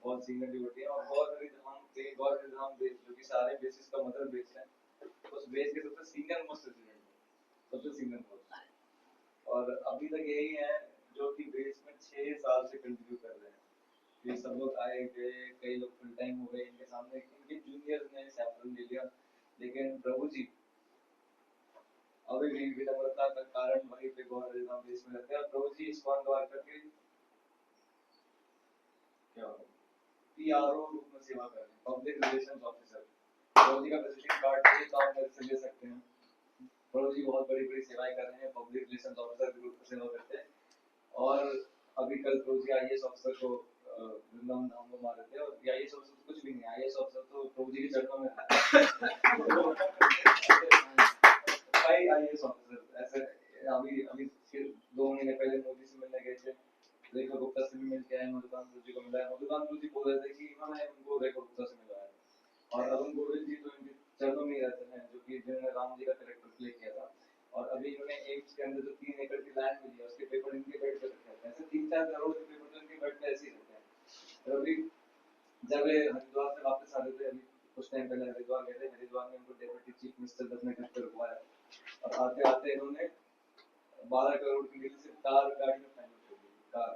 बहुत senior devotee है और गौर हरिधाम बेस जो कि सारे बेसिस का मदर बेस है, उस बेस के सबसे सीनियर मोस्ट रेजिडेंट है, सबसे सीनियर मोस्ट। और अभी तक यही है जो कि बेस में 6 साल से कंटिन्यू कर रहे हैं। ये सब लोग आए गए, कई लोग फुल टाइम हो गए, इनके सामने इनके जूनियर्स ने सैफरन ले लिया, लेकिन प्रभु जी अभी भी विनम्रता का कारण वहीं पे गौर हरिधाम बेस में रहते हैं। प्रभु जी इस्कॉन द्वार करके क्या पीआरओ रूप में सेवा कर रहे हैं, पब्लिक रिलेशंस ऑफिसर। प्रभु जी का विजिटिंग कार्ड है तो आप मेरे से ले सकते हैं। प्रभु जी बहुत बड़ी बड़ी सेवाएं कर रहे हैं, पब्लिक रिलेशंस ऑफिसर के रूप में सेवा करते हैं। और अभी कल प्रभु जी आईएएस ऑफिसर को वृंदावन धाम में मार देते हैं, और आईएएस ऑफिसर कुछ भी नहीं, आईएएस ऑफिसर तो प्रभु जी के चरणों में कई आईएएस ऑफिसर ऐसे अभी अभी फिर 2 महीने पहले मोदी से मिलने गए थे, रेखा गुप्ता से भी मिल के आए, मधुकान गुरु जी को मिला है। मधुकान गुरु जी बोल रहे थे कि मैं उनको रेखा गुप्ता से मिला है, और अरुण गोविल जी तो इनके चरणों में रहते हैं, जो कि जिन्होंने राम जी का कैरेक्टर प्ले किया था। और अभी इन्होंने एम्स के अंदर जो 3 एकड़ की लैंड मिली है उसके पेपर इनके बेड पे रखे हैं, ऐसे 3-4 करोड़ के पेपर तो इनके बेड पे ऐसे ही रहते हैं। और अभी जब ये हरिद्वार से वापस आ रहे थे, अभी कुछ टाइम पहले हरिद्वार गए थे, हरिद्वार में उनको डेप्यूटी चीफ मिनिस्टर दस ने घर रुकवाया, और आते आते इन्होंने 12 करोड़ की डील से कार गाड़ी में फाइनल कर दी, कार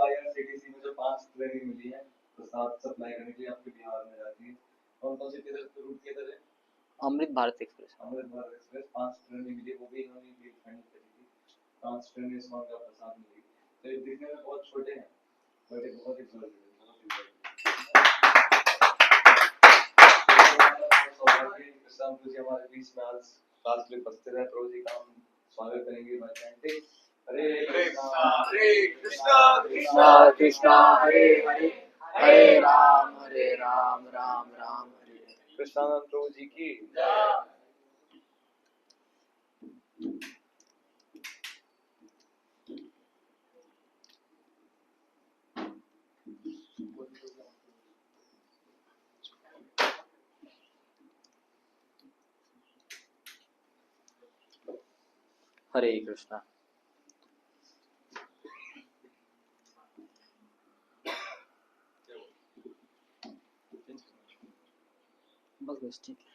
आईआरसीटीसी में जो 5 ट्रेनिंग मिली है प्रसाद सप्लाई करने के लिए आपके बिहार में जाती है, और कौन से रूट के इधर है अमृत भारत एक्सप्रेस 5 ट्रेनिंग मिली, वो भी इन्होंने डील फाइनल करी थी। 5 ट्रेनिंग इसमें का प्रसाद मिली, तो ये दिखने में बहुत छोटे हैं बट ये बहुत ही जरूरी है, बहुत ही जरूरी। कृष्ण जी हमारे बीच में आज क्लास में उपस्थित है, प्रभु जी का हम स्वागत करेंगे बाय चैंटिंग हरे कृष्णा कृष्णा कृष्णा हरे हरे हरे राम राम राम हरे हरे। कृष्णानंद प्रभु जी की हरे कृष्णा। बस ठीक है।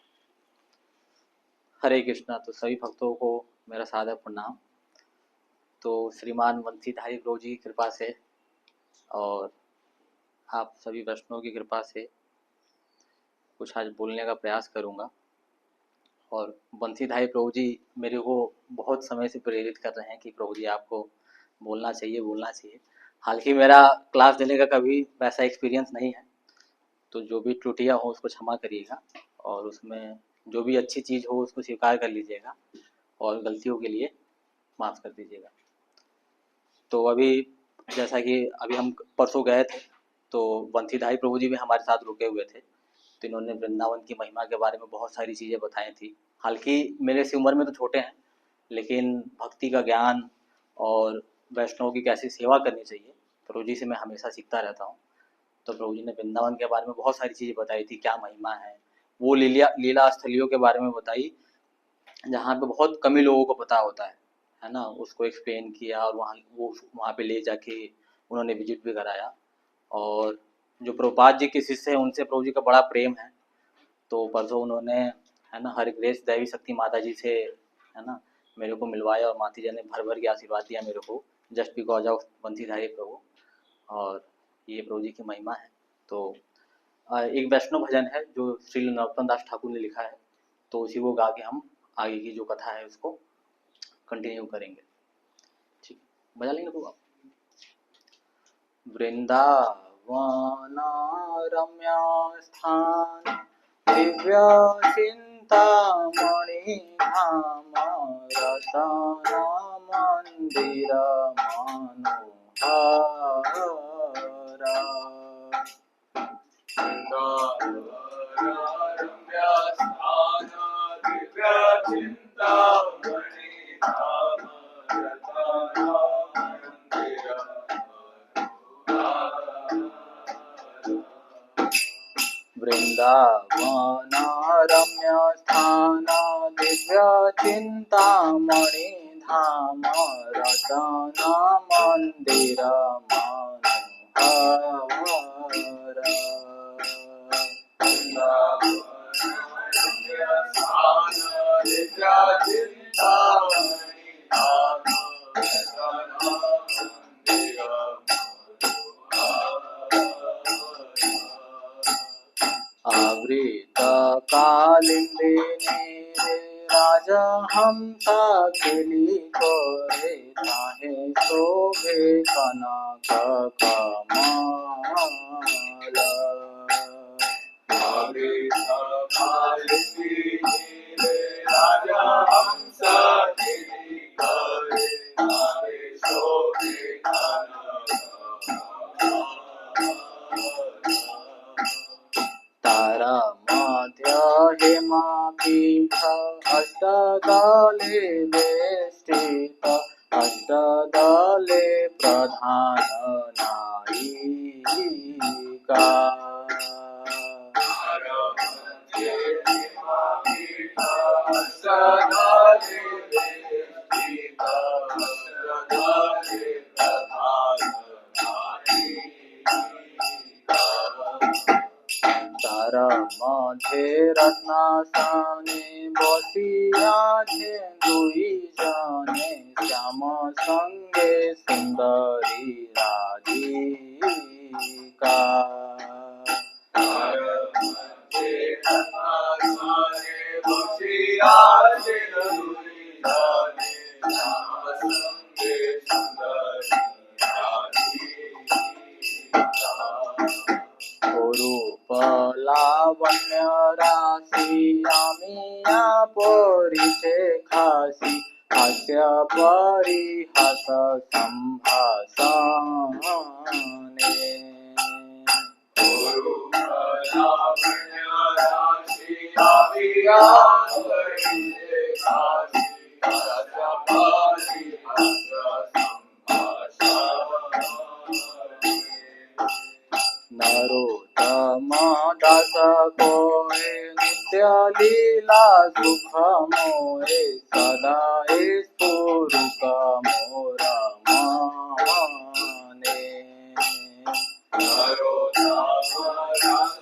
हरे कृष्णा। तो सभी भक्तों को मेरा सादर प्रणाम। तो श्रीमान बंसीधारी प्रभु जी की कृपा से और आप सभी वैष्णवों की कृपा से कुछ आज बोलने का प्रयास करूंगा। और बंसीधारी प्रभु जी मेरे को बहुत समय से प्रेरित कर रहे हैं कि प्रभु जी आपको बोलना चाहिए। हालांकि मेरा क्लास देने का कभी वैसा एक्सपीरियंस नहीं है, तो जो भी त्रुटियां हो उसको क्षमा करिएगा, और उसमें जो भी अच्छी चीज़ हो उसको स्वीकार कर लीजिएगा, और गलतियों के लिए माफ़ कर दीजिएगा। तो अभी जैसा कि अभी हम परसों गए थे, तो बंसीधारी प्रभु जी भी हमारे साथ रुके हुए थे, तो इन्होंने वृंदावन की महिमा के बारे में बहुत सारी चीज़ें बताई थी। हालांकि मेरे से उम्र में तो छोटे हैं, लेकिन भक्ति का ज्ञान और वैष्णव की कैसी सेवा करनी चाहिए प्रभु जी से मैं हमेशा सीखता रहता हूँ। तो प्रभु जी ने वृंदावन के बारे में बहुत सारी चीज़ें बताई थी, क्या महिमा है, वो लीला स्थलियों के बारे में बताई जहाँ पे बहुत कम ही लोगों को पता होता है ना, उसको एक्सप्लेन किया, और वहाँ पे ले जाके उन्होंने विजिट भी कराया। और जो प्रभुपाद जी के शिष्य हैं उनसे प्रभु जी का बड़ा प्रेम है, तो परसों उन्होंने है ना हरि ग्रेस दैवी शक्ति माता जी से है ना मेरे को मिलवाया, और माता जी ने भर भर के आशीर्वाद दिया मेरे को, जस्ट बिकॉज ऑफ बंसीधारी प्रभु। और ये प्रभु जी की महिमा है। तो एक वैष्णव भजन है जो श्री नरोत्तम दास ठाकुर ने लिखा है, तो उसी को गा के हम आगे की जो कथा है उसको कंटिन्यू करेंगे। ठीक, बजा लेंगे तो आप। वृंदावन रम्य स्थान दिव्य चिंतामणि धाम रतन मंदिर वृंदावन रम्य स्थान दिव्य चिंतामणि धाम रतन मंदिर मनोहर। आवृत कालिंदिनी रे राजहंसा खिली करे ताहे शोभे कनक कमल। आवृत कालिंदिनी रे राजहंसा खिली करे ताहे शोभे कनक तारा मध्य हेमापीठ अष्टदले वेष्टित अष्टदले प्रधान नायिका। तारा मध्य हेमापीठ अष्टदले वेष्टित अष्टदले प्रधान नायिका। तारा मध्य रत्नासने बसिया छे दुई जने श्याम संगे सुंदरी राधिका। तारा मध्य रत्नासने बसिया छे दुई जने श्याम संगे सुंदरी राधिका। रूप लावण्य राशि आमिया परिचे खासी हास्य परिहास संभाषणे। रूप लावण्य राशि आमिया परिचे खासी हास्य परिहास संभाषणे। नरोत्तम दास कोए नित्य लीला सुख मोए सदा स्फुरुक मोर मने। नरोत्तम दास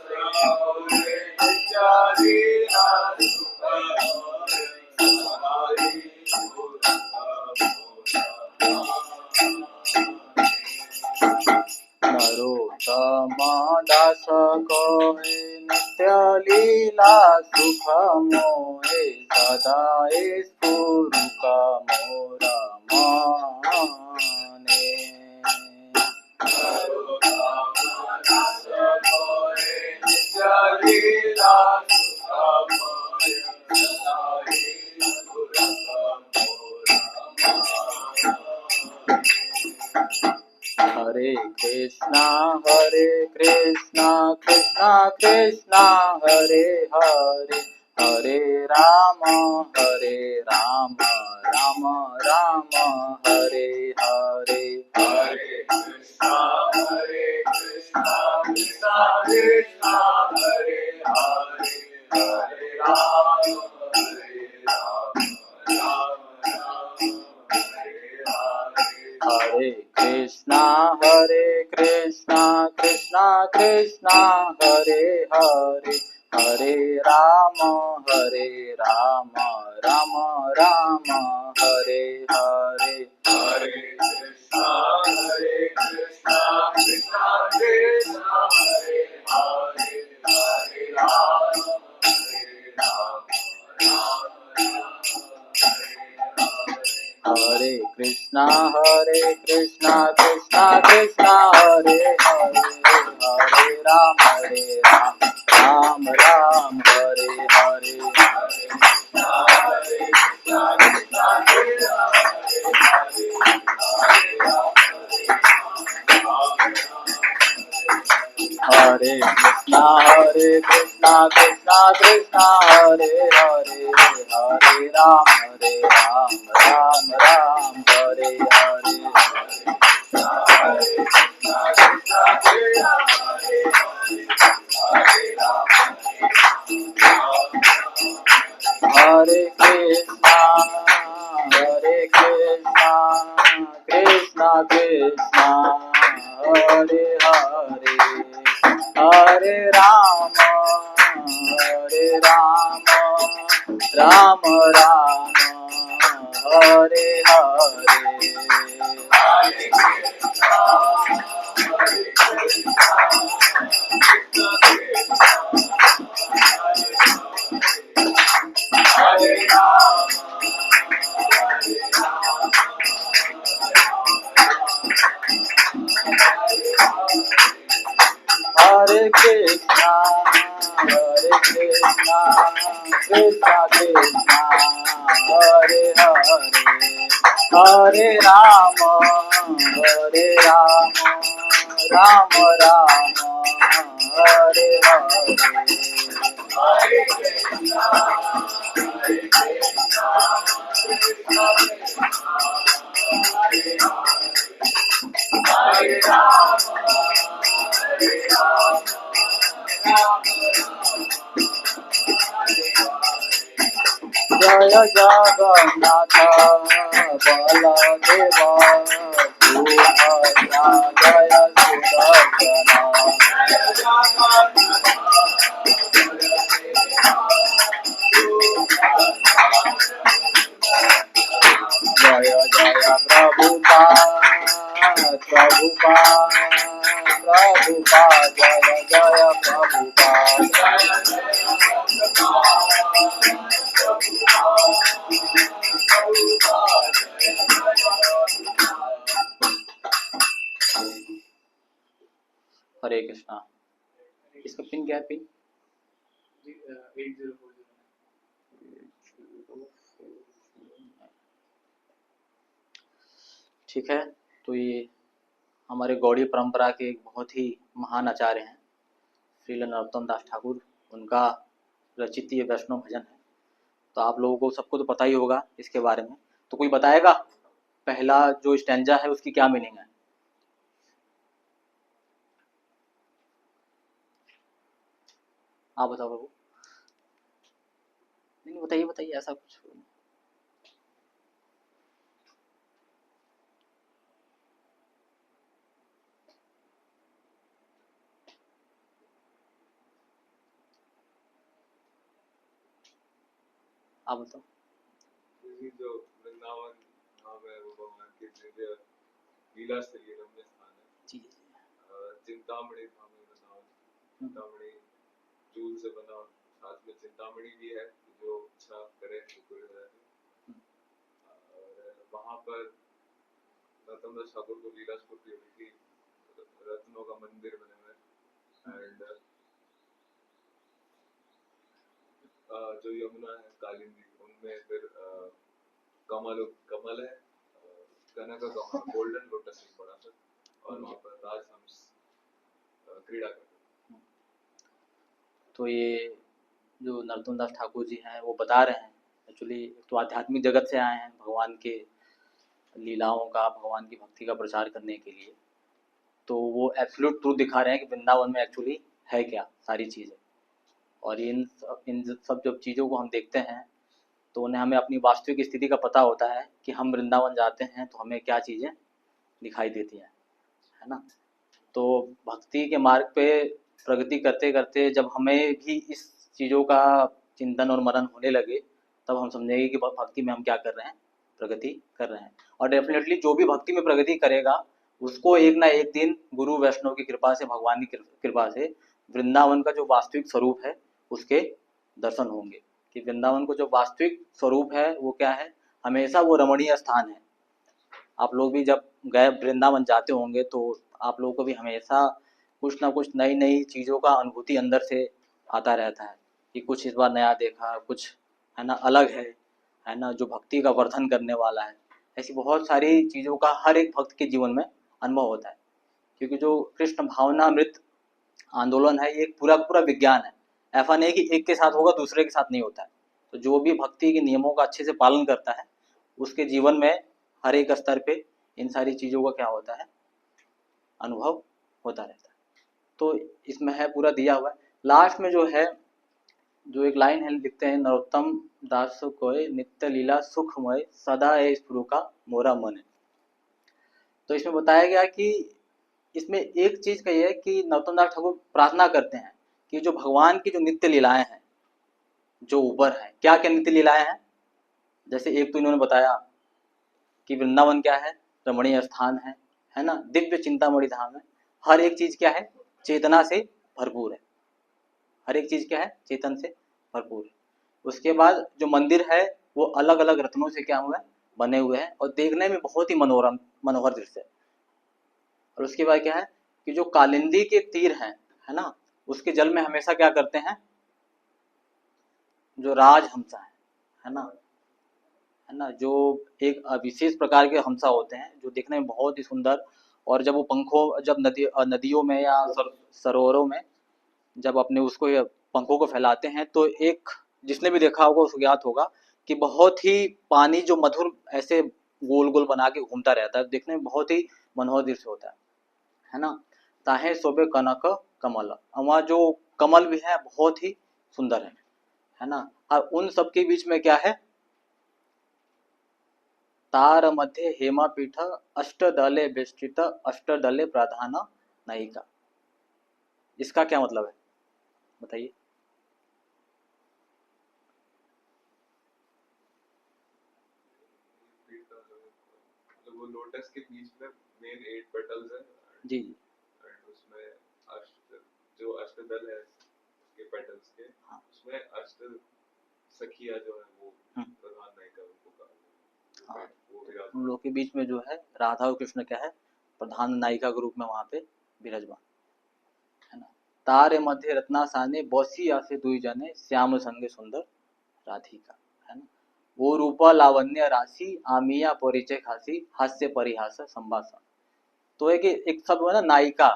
कोए नित्य लीला सुख मोए सदा स्फुरुक नरोत्तम दास कोए नित्य लीला सुख मोहे सदा स्फुरुक मोर मने। नरोत्तम दास कोए नित्य लीला सुख मोहे सदा स्फुरुक मोर मने। हरे कृष्णा कृष्णा कृष्णा हरे हरे हरे राम राम राम हरे हरे। हरे कृष्णा कृष्णा कृष्णा हरे हरे हरे राम राम हरे हरे। हरे कृष्णा कृष्णा कृष्णा हरे हरे हरे राम राम राम हरे हरे। हरे कृष्णा कृष्णा कृष्णा हरे हरे हरे राम राम हरे कृष्णा कृष्णा कृष्णा हरे हरे हरे राम राम हरे हरे। हरे Krishna Krishna Krishna Hare Hare Hare Ram Ram Hare Hare. Hare Krishna, Hare Krishna, Krishna Krishna, Hare Hare, Hare Rama, Hare Rama, Rama Rama, Hare Hare Krishna, Hare Krishna, Krishna Krishna, Hare Hare, Hare Rama, Hare Rama, Rama Rama, Hare Jaya Jagannatha Baladeva Subhadra Jaya Sudarshana Jaya Jaya Prabhupada Prabhupada Prabhupada Jaya Jaya Prabhupada हरे कृष्णा। इसका pin क्या है? Pin 8040। ठीक है। तो ये हमारे गौड़ीय परंपरा के एक बहुत ही महान आचार्य हैं श्रील नरोत्तम दास ठाकुर, उनका रचित ये वैष्णव भजन है। तो आप लोगों को सबको तो पता ही होगा इसके बारे में। तो कोई बताएगा पहला जो स्टैंजा है उसकी क्या मीनिंग है? आप बताओ बाबू। नहीं बताइए बताइए, ऐसा कुछ आप बताओ। जो वृंदावन धाम है वो भगवान के दिव्य लीला स्थलीय रमणीय स्थान है। जी चिंतामणि धाम है वृंदावन। चिंतामणि चूल से बना, साथ में चिंतामणि भी है, जो इच्छा करे वो पूरी हो जाती है। और वहाँ पर नरोत्तम दास ठाकुर को लीला स्फूर्ति हुई थी, रत्नों का मंदिर बने हुए एंड जो यमुना है कालिंदी, उनमें फिर कमल है, कनक का कमल, गोल्डन लोटस एक बड़ा सा, और वहाँ पर राजहंस क्रीड़ा करते हैं। तो ये जो नरोत्तम दास ठाकुर जी हैं वो बता रहे हैं एक्चुअली तो आध्यात्मिक जगत से आए हैं भगवान के लीलाओं का, भगवान की भक्ति का प्रचार करने के लिए। तो वो एब्सोल्यूट ट्रूथ दिखा रहे हैं कि वृंदावन में एक्चुअली है क्या सारी चीज़ें। और इन सब जब चीज़ों को हम देखते हैं तो उन्हें हमें अपनी वास्तविक स्थिति का पता होता है कि हम वृंदावन जाते हैं तो हमें क्या चीज़ें दिखाई देती हैं, है ना। तो भक्ति के मार्ग पे प्रगति करते करते जब हमें भी इस चीज़ों का चिंतन और मनन होने लगे तब हम समझेंगे कि भक्ति में हम क्या कर रहे हैं, प्रगति कर रहे हैं। और डेफिनेटली जो भी भक्ति में प्रगति करेगा उसको एक ना एक दिन गुरु वैष्णव की कृपा से, भगवान की कृपा से वृंदावन का जो वास्तविक स्वरूप है उसके दर्शन होंगे। कि वृंदावन को जो वास्तविक स्वरूप है वो क्या है, हमेशा वो रमणीय स्थान है। आप लोग भी जब गए वृंदावन जाते होंगे तो आप लोगों को भी हमेशा कुछ ना कुछ नई नई चीज़ों का अनुभूति अंदर से आता रहता है कि कुछ इस बार नया देखा, कुछ है ना अलग है ना, जो भक्ति का वर्धन करने वाला है। ऐसी बहुत सारी चीज़ों का हर एक भक्त के जीवन में अनुभव होता है, क्योंकि जो कृष्ण भावनामृत आंदोलन है ये एक पूरा पूरा विज्ञान है। ऐसा नहीं कि एक के साथ होगा दूसरे के साथ नहीं होता है। तो जो भी भक्ति के नियमों का अच्छे से पालन करता है उसके जीवन में हर एक स्तर पे इन सारी चीज़ों का क्या होता है, अनुभव होता रहता है। तो इसमें है पूरा दिया हुआ है। लास्ट में जो है जो एक लाइन है लिखते हैं, नरोत्तम दास को नित्य लीला सुखमय सदा है स्फुरु का मोरा मन है। तो इसमें बताया गया कि इसमें एक चीज कही है कि नरोत्तम दास ठाकुर प्रार्थना करते हैं कि जो भगवान की जो नित्य लीलाएं हैं जो ऊपर है, क्या क्या नित्य लीलाएं हैं, जैसे एक तो इन्होंने बताया कि वृंदावन क्या है, रमणीय स्थान है ना, दिव्य चिंतामणि धाम है, हर एक चीज क्या है, चेतना से भरपूर है, हर एक चीज क्या है, चेतन से भरपूर है। उसके बाद जो मंदिर है वो अलग अलग रत्नों से क्या हुआ है, बने हुए हैं और देखने में बहुत ही मनोरम मनोहर दृश्य है। और उसके बाद क्या है कि जो कालिंदी के तीर हैं, है ना, उसके जल में हमेशा क्या करते हैं, जो राजहंसा है ना, है ना, जो एक विशेष प्रकार के हंसा होते हैं जो दिखने में बहुत ही सुंदर, और जब वो पंखों, जब नदियों में या सरोवरों में जब अपने उसको पंखों को फैलाते हैं तो एक, जिसने भी देखा होगा उसको ज्ञात होगा कि बहुत ही पानी जो मधुर ऐसे गोल गोल बना के घूमता रहता है, देखने में बहुत ही मनोहर दृश्य होता है ना। ताहे शोभे कनक कमल, वहाँ जो कमल भी है बहुत ही सुंदर है ना। और उन सब के बीच में क्या है, तार मध्य हेमापीठ अष्टदले बेष्टित अष्टदले प्रधान नायिका। इसका क्या मतलब है बताइए। वो लोटस के बीच में मेन 8 पेटल्स है जी एंड उसमें अष्ट, जो अष्टदल है उसके पेटल्स के, हाँ। उसमें अष्ट सखिया जो है वो प्रधान नायिका उनको कहा, हाँ, वो उन लोगों के बीच में जो है राधा और कृष्ण क्या है, प्रधान नायिका के रूप में वहां पे विराजमान है ना। तारे मध्य रत्नासाने बसी आसे दुई जने श्याम संगे सुंदर राधिका, है ना। वो रूपा लावण्य राशि आमिया परिचय खासी हास्य परिहास संभाषण। तो एक शब्द है ना नायिका,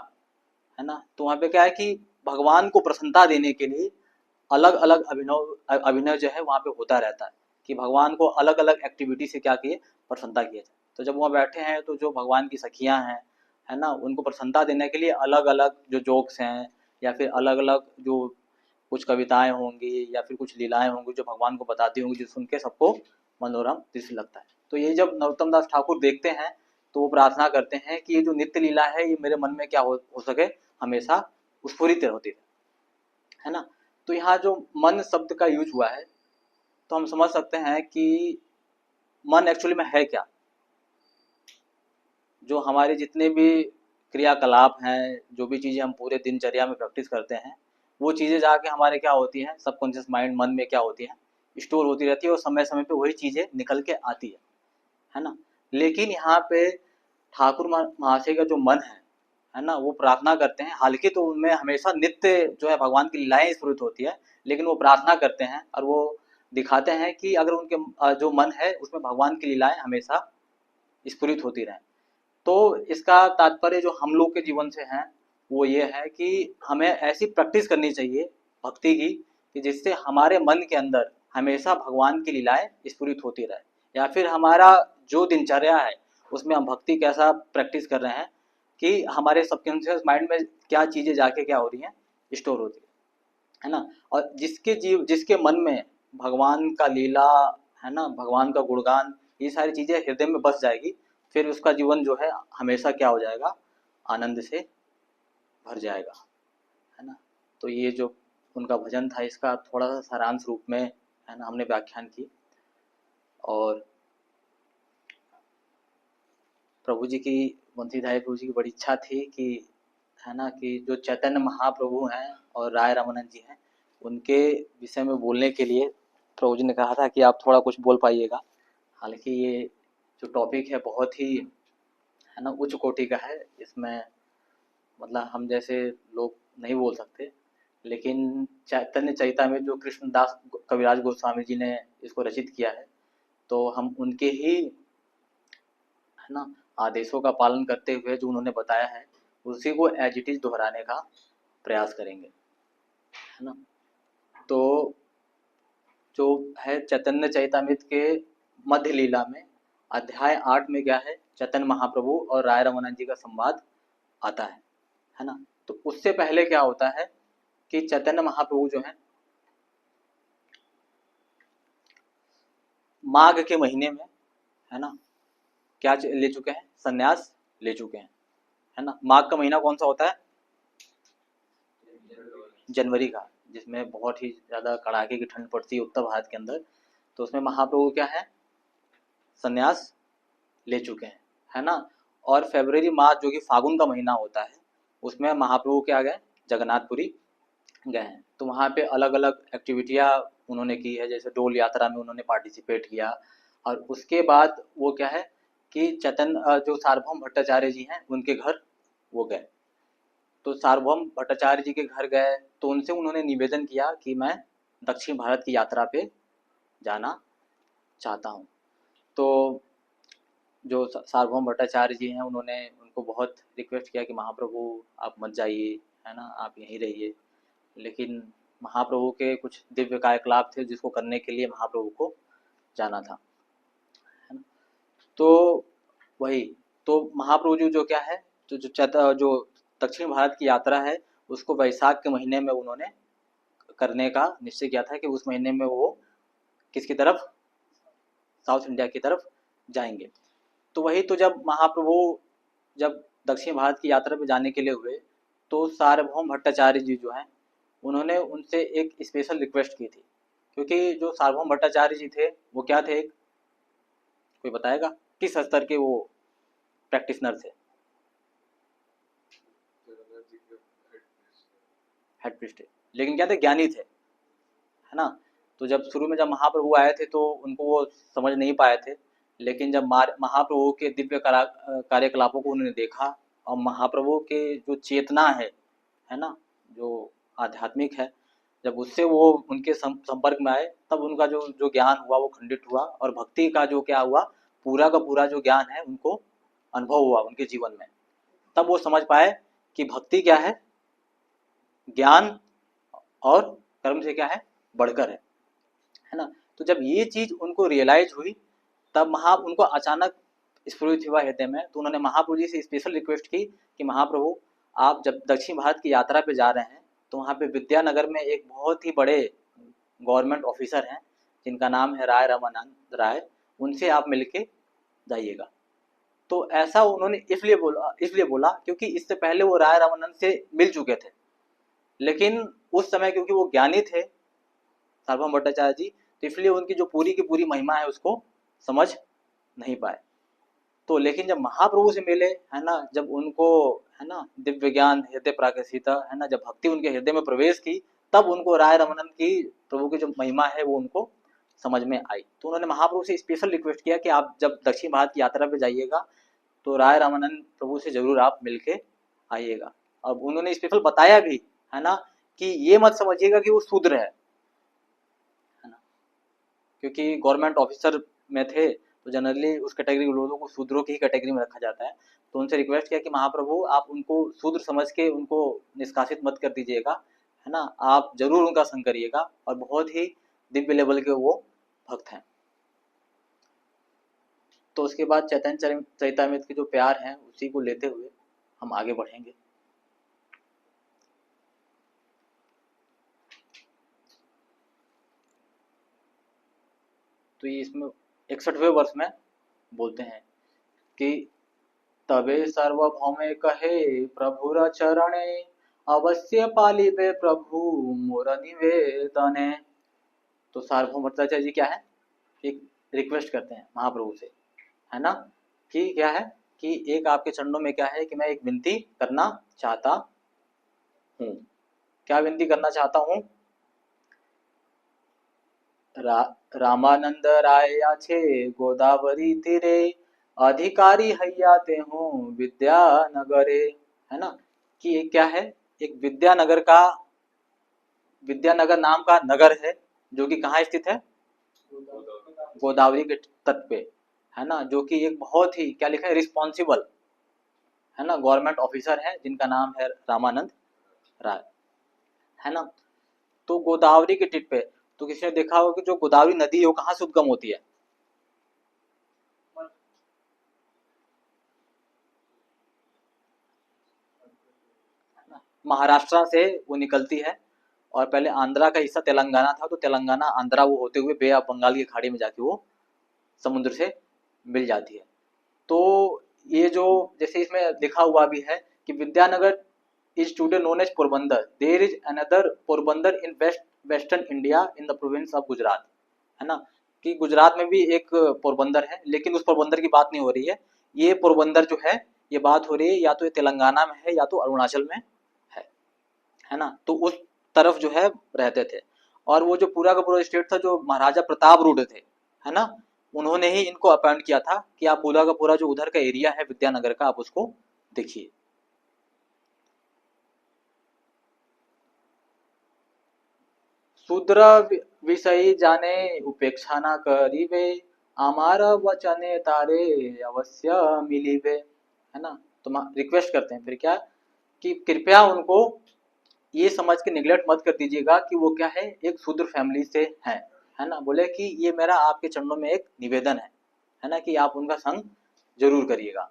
है ना, तो वहां पे क्या है कि भगवान को प्रसन्नता देने के लिए अलग अलग अभिनय जो है वहां पे होता रहता है कि भगवान को अलग अलग एक्टिविटी से क्या किए, प्रसन्नता किया जाए। तो जब वहाँ बैठे हैं तो जो भगवान की सखियां हैं, है ना, उनको प्रसन्नता देने के लिए अलग अलग जो जोक्स हैं या फिर अलग अलग जो कुछ कविताएं होंगी या फिर कुछ लीलाएं होंगी जो भगवान को बताती होंगी, जो सुन के सबको मनोरम दृश्य लगता है। तो ये जब नरोत्तम दास ठाकुर देखते हैं तो वो प्रार्थना करते हैं कि ये जो नित्य लीला है ये मेरे मन में क्या हो सके, हमेशा स्फुरित होती है ना। तो यहाँ जो मन शब्द का यूज हुआ है तो हम समझ सकते हैं कि मन एक्चुअली में है क्या। जो हमारे जितने भी क्रियाकलाप हैं, जो भी चीज़ें हम पूरे दिनचर्या में प्रैक्टिस करते हैं, वो चीज़ें जाके हमारे क्या होती हैं, सबकॉन्शियस माइंड मन में क्या होती हैं, स्टोर होती रहती है और समय समय पे वही चीज़ें निकल के आती है ना। लेकिन यहाँ पे ठाकुर महाशय का जो मन है ना, वो प्रार्थना करते हैं, हालांकि तो उनमें हमेशा नित्य जो है भगवान की लीलाएं स्फुरित होती है, लेकिन वो प्रार्थना करते हैं और वो दिखाते हैं कि अगर उनके जो मन है उसमें भगवान की लीलाएं हमेशा स्फुरित होती रहें। तो इसका तात्पर्य जो हम लोग के जीवन से है वो ये है कि हमें ऐसी प्रैक्टिस करनी चाहिए भक्ति की कि जिससे हमारे मन के अंदर हमेशा भगवान की लीलाएं स्फुरित होती रहे, या फिर हमारा जो दिनचर्या है उसमें हम भक्ति कैसा प्रैक्टिस कर रहे हैं कि हमारे सबकॉन्शियस माइंड में क्या चीज़ें जाके क्या हो रही हैं, स्टोर होती है ना। और जिसके मन में भगवान का लीला, है ना, भगवान का गुणगान, ये सारी चीज़ें हृदय में बस जाएगी, फिर उसका जीवन जो है हमेशा क्या हो जाएगा, आनंद से भर जाएगा, है ना। तो ये जो उनका भजन था इसका थोड़ा सा सारांश रूप में, है ना, हमने व्याख्यान की। और प्रभु जी की, बंसीधारी प्रभु जी की बड़ी इच्छा थी कि, है ना, कि जो चैतन्य महाप्रभु हैं और राय रामानंद जी हैं उनके विषय में बोलने के लिए प्रभु जी ने कहा था कि आप थोड़ा कुछ बोल पाइएगा। हालांकि ये जो टॉपिक है बहुत ही, है ना, उच्च कोटि का है, इसमें मतलब हम जैसे लोग नहीं बोल सकते, लेकिन चैतन्य चरिता में जो कृष्णदास कविराज गोस्वामी जी ने इसको रचित किया है तो हम उनके ही, है ना, आदेशों का पालन करते हुए जो उन्होंने बताया है उसी को एज इट इज दोहराने का प्रयास करेंगे, है ना। तो जो है चैतन्य चैतामृत के मध्य लीला में अध्याय 8 में क्या है, चैतन्य महाप्रभु और राय रामानंद जी का संवाद आता है ना। तो उससे पहले क्या होता है कि चैतन्य महाप्रभु जो है माघ के महीने में, है ना, क्या ले चुके हैं, संन्यास ले चुके हैं, है ना। माघ का महीना कौन सा होता है, जनवरी का, जिसमें बहुत ही ज़्यादा कड़ाके की ठंड पड़ती है उत्तर भारत के अंदर। तो उसमें महाप्रभु क्या है, संन्यास ले चुके हैं, है ना। और फरवरी मार्च जो कि फागुन का महीना होता है, उसमें महाप्रभु क्या गए, जगन्नाथपुरी गए हैं। तो वहाँ पे अलग अलग एक्टिविटियाँ उन्होंने की है, जैसे डोल यात्रा में उन्होंने पार्टिसिपेट किया। और उसके बाद वो क्या है कि चैतन्य जो सार्वभौम भट्टाचार्य जी हैं उनके घर वो गए। तो सार्वभौम भट्टाचार्य जी के घर गए तो उनसे उन्होंने निवेदन किया कि मैं दक्षिण भारत की यात्रा पे जाना चाहता हूँ। तो जो सार्वभौम भट्टाचार्य जी हैं उन्होंने उनको बहुत रिक्वेस्ट किया कि महाप्रभु आप मत जाइए, है ना, आप यहीं रहिए। लेकिन महाप्रभु के कुछ दिव्य कार्यकलाप थे जिसको करने के लिए महाप्रभु को जाना था, है ना। तो वही, तो महाप्रभु जी जो क्या है, तो जो दक्षिण भारत की यात्रा है उसको वैशाख के महीने में उन्होंने करने का निश्चय किया था कि उस महीने में वो किसकी तरफ, साउथ इंडिया की तरफ जाएंगे। तो वही, तो जब महाप्रभु जब दक्षिण भारत की यात्रा पे जाने के लिए हुए तो सार्वभौम भट्टाचार्य जी जो हैं उन्होंने उनसे एक स्पेशल रिक्वेस्ट की थी, क्योंकि जो सार्वभौम भट्टाचार्य जी थे वो क्या थे, कोई बताएगा किस स्तर के वो प्रैक्टिशनर थे, जगन्नाथ जी के हेड प्रीस्ट हैं। हेड प्रीस्ट थे, लेकिन क्या थे, ज्ञानी थे, है ना। तो जब शुरू में जब महाप्रभु आए थे तो उनको वो समझ नहीं पाए थे, लेकिन जब महाप्रभु के दिव्य कार्यकलापों को उन्होंने देखा और महाप्रभु के जो चेतना है ना, जो आध्यात्मिक है, जब उससे वो उनके संपर्क में आए तब उनका जो जो ज्ञान हुआ वो खंडित हुआ और भक्ति का जो क्या हुआ, पूरा का पूरा जो ज्ञान है उनको अनुभव हुआ उनके जीवन में। तब वो समझ पाए कि भक्ति क्या है, ज्ञान और कर्म से क्या है, बढ़कर है ना। तो जब ये चीज उनको रियलाइज हुई तब उनको अचानक स्फुरित हुआ हृदय में, तो उन्होंने महाप्रभु जी से स्पेशल रिक्वेस्ट की कि महाप्रभु आप जब दक्षिण भारत की यात्रा पे जा रहे हैं तो वहाँ पे विद्यानगर में एक बहुत ही बड़े गवर्नमेंट ऑफिसर हैं जिनका नाम है राय रामानंद राय, उनसे आप मिलके जाइएगा। तो ऐसा उन्होंने इसलिए बोला क्योंकि इससे पहले वो राय रामानंद से मिल चुके थे, लेकिन उस समय क्योंकि वो ज्ञानी थे सार्वभौम भट्टाचार्य जी, तो इसलिए उनकी जो पूरी की पूरी महिमा है उसको समझ नहीं पाए। तो लेकिन जब महाप्रभु से मिले, है ना, जब उनको, है ना, दिव्य ज्ञान हृदय प्राकशिता, है ना, जब भक्ति उनके हृदय में प्रवेश की तब उनको राय रमानंद की प्रभु की जो महिमा है वो उनको समझ में आई। तो उन्होंने महाप्रभु से स्पेशल रिक्वेस्ट किया कि आप जब दक्षिण भारत की यात्रा पे जाइएगा तो राय रामानंद प्रभु से जरूर आप मिलके आइएगा। अब उन्होंने स्पेशल बताया भी, है ना, कि ये मत समझिएगा कि वो शूद्र है ना, क्योंकि गवर्नमेंट ऑफिसर में थे तो जनरली उस कैटेगरी के लोगों को शूद्रों की ही कैटेगरी में रखा जाता है। तो उनसे रिक्वेस्ट किया कि महाप्रभु आप उनको शूद्र समझ के उनको निष्कासित मत कर दीजिएगा, है ना, आप जरूर उनका संग करिएगा और बहुत ही दिव्य लेवल के वो भक्त हैं। तो उसके बाद चैतन्य चरितामृत के जो प्यार हैं उसी को लेते हुए हम आगे बढ़ेंगे। तो ये इसमें 61वें वर्ष में बोलते हैं कि तबे सार्वभौमे कहे प्रभुर चरणे अवश्य पालिबे प्रभु मोर निवेदने। तो सार्वभौम भट्टाचार्य जी क्या है, एक रिक्वेस्ट करते हैं महाप्रभु से, है ना, कि क्या है कि एक आपके चरणों में क्या है कि मैं एक विनती करना चाहता हूँ। क्या विनती करना चाहता हूँ, रामानंद राय छे गोदावरी तीरे अधिकारी हयाते हूँ विद्यानगरे, है ना, कि एक क्या है, एक विद्यानगर नाम का नगर है जो कि कहाँ स्थित है, गोदावरी के तट पे, है ना, जो कि एक बहुत ही क्या लिखा है, रिस्पॉन्सिबल, है ना, गवर्नमेंट ऑफिसर है जिनका नाम है रामानंद राय, है ना। तो गोदावरी के तट पे, तो किसी ने देखा होगा कि जो गोदावरी नदी है वो कहाँ से उद्गम होती है, महाराष्ट्र से वो निकलती है और पहले आंध्रा का हिस्सा तेलंगाना था, तो तेलंगाना आंध्रा वो होते हुए बे ऑफ बंगाल की खाड़ी में जाके वो समुद्र से मिल जाती है। तो ये जो जैसे इसमें लिखा हुआ भी है कि Vidyanagar is today known as Porbandar, there is another Porbandar in western India in the province of Gujarat, है ना, कि गुजरात में भी एक पोरबंदर है, लेकिन उस पोरबंदर की बात नहीं हो रही है। ये पोरबंदर जो है ये बात हो रही है या तो ये तेलंगाना में है या तो अरुणाचल में है ना। तो उस तरफ जो है रहते थे, और वो जो पूरा का पूरा स्टेट था जो महाराजा प्रताप रूढ़ थे, है ना, उन्होंने ही इनको अपॉइंट किया था कि आप पूरा का पूरा जो उधर का एरिया है विद्यानगर का आप उसको देखिए। शूद्र विषयी जाने उपेक्षा ना करीबे, आमार वचने तारे अवश्य मिलीबे, है ना। तो रिक्वेस्ट करते हैं फिर क्या कि कृपया उनको ये समझ के निगलेक्ट मत कर दीजिएगा कि वो क्या है, एक शूद्र फैमिली से है ना। बोले कि ये मेरा आपके चरणों में एक निवेदन है ना, कि आप उनका संग जरूर करिएगा,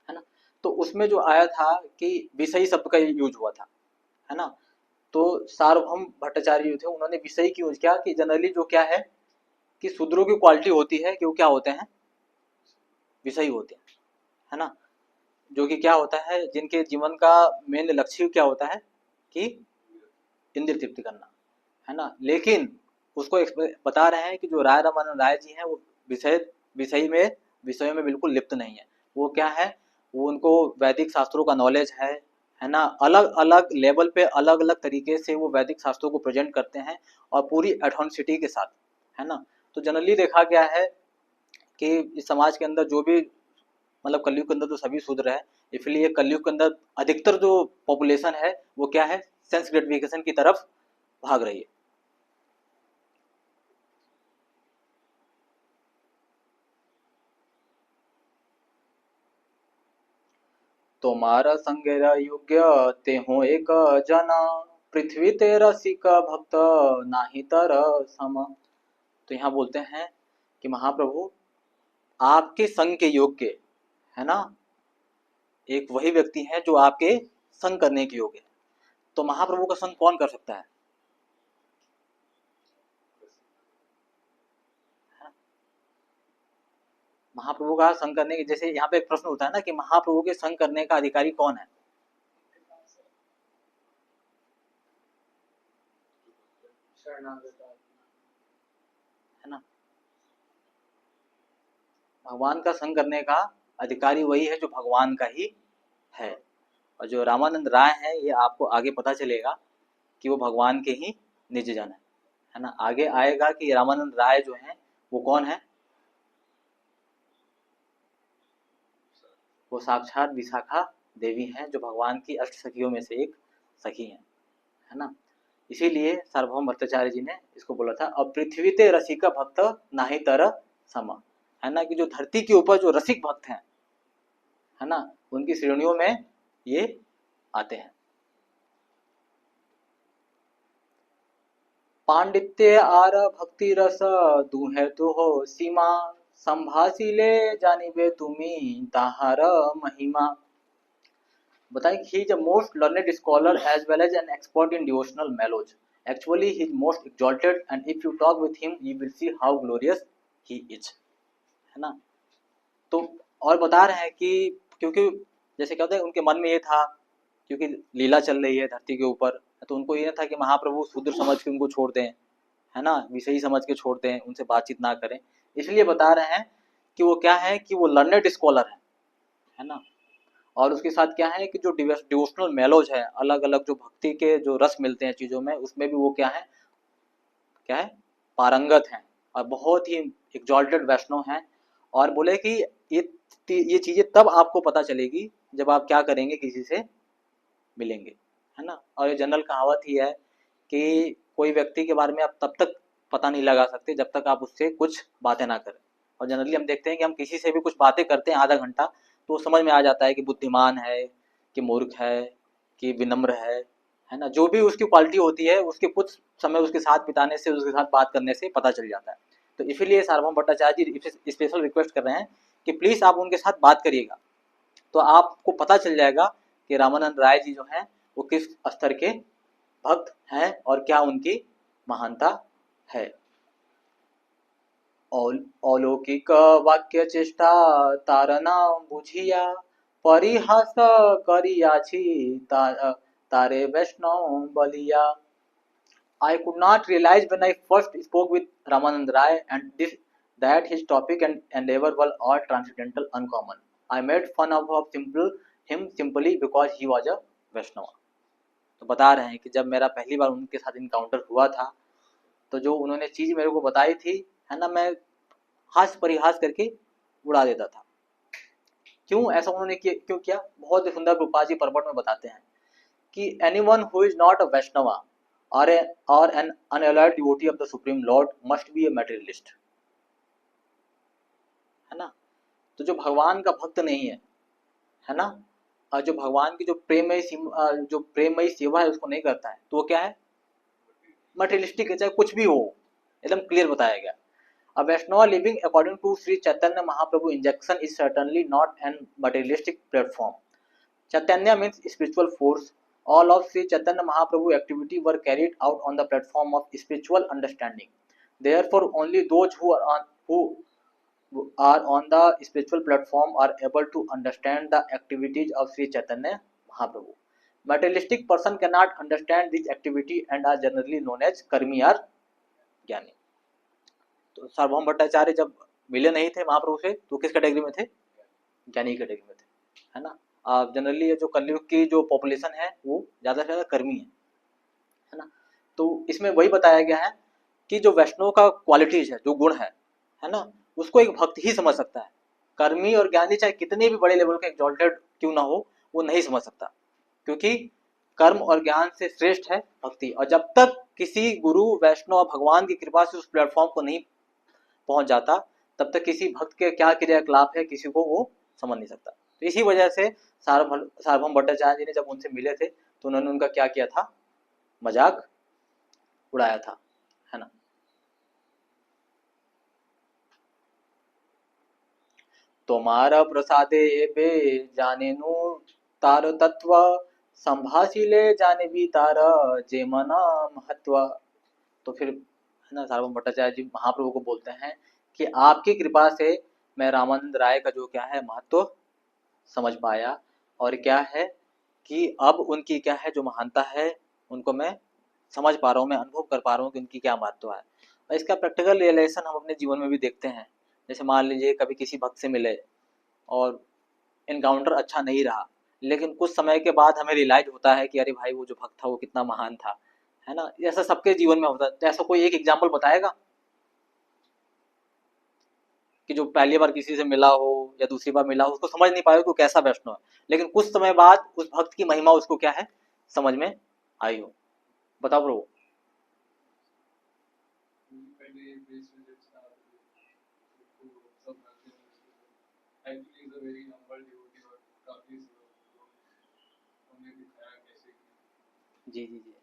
है ना। तो उसमें जो आया था कि विषयी शब्द का यूज हुआ था, है ना। तो सार्वभौम भट्टाचार्य जो थे उन्होंने विषयी की यूज किया कि जनरली जो क्या है कि शूद्रों की क्वालिटी होती है कि वो क्या होते हैं, विषयी होते हैं, है ना। जो कि क्या होता है, जिनके जीवन का मेन लक्ष्य क्या होता है कि इंद्रिय तृप्ति करना, है ना। लेकिन उसको बता रहे हैं कि जो राय रामानंद राय जी हैं वो विषयों में बिल्कुल लिप्त नहीं है। वो क्या है, वो उनको वैदिक शास्त्रों का नॉलेज है ना। अलग अलग लेवल पे अलग अलग तरीके से वो वैदिक शास्त्रों को प्रेजेंट करते हैं और पूरी एथेंटिसिटी के साथ, है ना। तो जनरली देखा गया है कि इस समाज के अंदर जो भी मतलब कलयुग के अंदर तो सभी शूद्र है, इसलिए कलयुग के अंदर अधिकतर जो पॉपुलेशन है वो क्या है, सेंस ग्रेटिफिकेशन की तरफ भाग रही है। तोमार संगेर योग्य ते हो एक जना, पृथ्वी ते रसिक भक्त नाही तर सम। तो यहाँ बोलते हैं कि महाप्रभु आपके संग के योग्य, है ना, एक वही व्यक्ति है जो आपके संग करने के योग्य है। तो महाप्रभु का संग कौन कर सकता है? महाप्रभु का संग करने के, जैसे यहाँ पे एक प्रश्न होता है ना कि महाप्रभु के संग करने का अधिकारी कौन है ना। भगवान का संग करने का अधिकारी वही है जो भगवान का ही है। और जो रामानंद राय है ये आपको आगे पता चलेगा कि वो भगवान के ही निज जन है ना। आगे आएगा कि रामानंद राय जो है वो कौन है, वो साक्षात विशाखा देवी हैं जो भगवान की अष्ट सखियों में से एक सखी हैं, है ना। इसीलिए सार्वभौम भट्टाचार्य जी ने इसको बोला था, अब पृथ्वी ते रसिका भक्त नाही तर सम, है ना, कि जो धरती के ऊपर जो रसिक भक्त हैं, है ना, उनकी श्रेणियों में ये आते हैं। पांडित्य आर भक्ति रस दुहे तो हो सीमा, संभाषिले जानिबे तुमी ताहार महिमा। बताएं कि he is a most learned scholar as well as an expert in devotional melody. Actually, he is most exalted, and if you talk with him, you will see how glorious he is. है ना। तो और बता रहे हैं कि क्योंकि जैसे क्या होता है उनके मन में ये था, क्योंकि लीला चल रही है धरती के ऊपर, तो उनको ये था कि महाप्रभु शूद्र समझ के उनको छोड़ दें, है ना, विषयी समझ के छोड़ते हैं, उनसे बातचीत ना करें। इसलिए बता रहे हैं कि वो क्या है कि वो लर्नेड स्कॉलर है ना। और उसके साथ क्या है कि जो डिवोशनल मेलोज है, अलग अलग जो भक्ति के जो रस मिलते हैं चीज़ों में, उसमें भी वो क्या है पारंगत हैं और बहुत ही एग्जॉल्टेड वैष्णव हैं। और बोले कि ये चीज़ें तब आपको पता चलेगी जब आप क्या करेंगे, किसी से मिलेंगे, है ना। और ये जनरल कहावत ही है कि कोई व्यक्ति के बारे में आप तब तक पता नहीं लगा सकते जब तक आप उससे कुछ बातें ना करें। और जनरली हम देखते हैं कि हम किसी से भी कुछ बातें करते हैं आधा घंटा, तो समझ में आ जाता है कि बुद्धिमान है कि मूर्ख है कि विनम्र है ना। जो भी उसकी क्वालिटी होती है उसके कुछ समय उसके साथ बिताने से, उसके साथ बात करने से पता चल जाता है। तो इसीलिए सार्वभौम भट्टाचार्य जी स्पेशल रिक्वेस्ट कर रहे हैं कि प्लीज़ आप उनके साथ बात करिएगा, तो आपको पता चल जाएगा कि रामानंद राय जी जो हैं वो किस स्तर के भक्त हैं और क्या उनकी महानता है। अलौकिक वाक्य चेष्टा तारना बुझिया परिहास करियाछि तारे वैष्णव Ballia. I could not realize when I first spoke with Ramanand Rai and this that his topic and endeavor were all transcendental uncommon. I made fun of him simply because he was a Vaishnava. तो बता रहे हैं कि जब मेरा पहली बार उनके साथ इनकाउंटर हुआ था तो जो उन्होंने चीज़ मेरे को बताई थी, है ना, मैं हास परिहास करके उड़ा देता था। क्यों ऐसा उन्होंने क्यों किया? बहुत ही सुंदर प्रभुपाद जी परपट में बताते हैं कि anyone who is not a Vaishnava or an unalloyed devotee of the Supreme Lord must be a materialist, है ना। तो जो भगवान का भक्त नहीं है ना, और जो भगवान की जो प्रेममयी सेवा है उसको नहीं करता है, तो वो क्या है? मटेरियलिस्टिक है, चाहे कुछ भी हो, एकदम क्लियर बताया गया। A Vaishnava living according to Sri Chaitanya Mahaprabhu injunction is certainly not an materialistic platform. Chaitanya means spiritual force. All of Sri Chaitanya Mahaprabhu activity were carried out on the platform of spiritual understanding. Therefore, only those who are on the spiritual platform are able to understand the activities of Sri Chaitanya Mahaprabhu. Materialistic person cannot understand this activity and are generally known as karmi or ज्ञानी। तो सार्वभौम भट्टाचार्य जब मिले नहीं थे महाप्रभु से तो किस category में थे? ज्ञानी कैटेगरी में थे, है ना। जनरली जो कलयुग की जो पॉपुलेशन है वो ज़्यादा से ज़्यादा कर्मी है ना। तो इसमें वही बताया गया है कि जो वैष्णव का क्वालिटीज है, जो गुण है ना, उसको एक भक्त ही समझ सकता है। कर्मी और ज्ञानी चाहे कितने भी बड़े लेवल के एग्जॉल्टेड क्यों ना हो, वो नहीं समझ सकता, क्योंकि कर्म और ज्ञान से श्रेष्ठ है भक्ति। और जब तक किसी गुरु वैष्णव भगवान की कृपा से उस प्लेटफॉर्म को नहीं पहुंच जाता, तब तक किसी भक्त के क्या क्रियाकलाप है किसी को वो समझ नहीं सकता। तो इसी वजह से सार्वभौम भट्टाचार्य जी ने जब उनसे मिले थे तो उन्होंने उनका क्या किया था? मजाक उड़ाया था, है ना। तुम्हारा प्रसादे बे जानेनु तार तत्व संभाषिले जाने भी तार जे मना महत्व। तो फिर, है ना, सार्वभौम भट्टाचार्य जी महाप्रभु को बोलते हैं कि आपकी कृपा से मैं रामानंद राय का जो क्या है महत्व समझ पाया, और क्या है कि अब उनकी क्या है जो महानता है उनको मैं समझ पा रहा हूँ, मैं अनुभव कर पा रहा हूँ कि उनकी क्या महत्व है। और इसका प्रैक्टिकल रियलाइजेशन हम अपने जीवन में भी देखते हैं। जैसे मान लीजिए कभी किसी भक्त से मिले और इनकाउंटर अच्छा नहीं रहा, लेकिन कुछ समय के बाद हमें रियलाइज होता है कि अरे भाई वो जो भक्त था वो कितना महान था, है ना। ऐसा सबके जीवन में होता है। तो ऐसा कोई एक एग्जाम्पल बताएगा कि जो पहली बार किसी से मिला हो या दूसरी बार मिला हो, उसको समझ नहीं पाया कि वो कैसा वैष्णव है, लेकिन कुछ समय बाद उस भक्त की महिमा उसको क्या है समझ में आई हो? बताओ प्रभु। जी जी जी,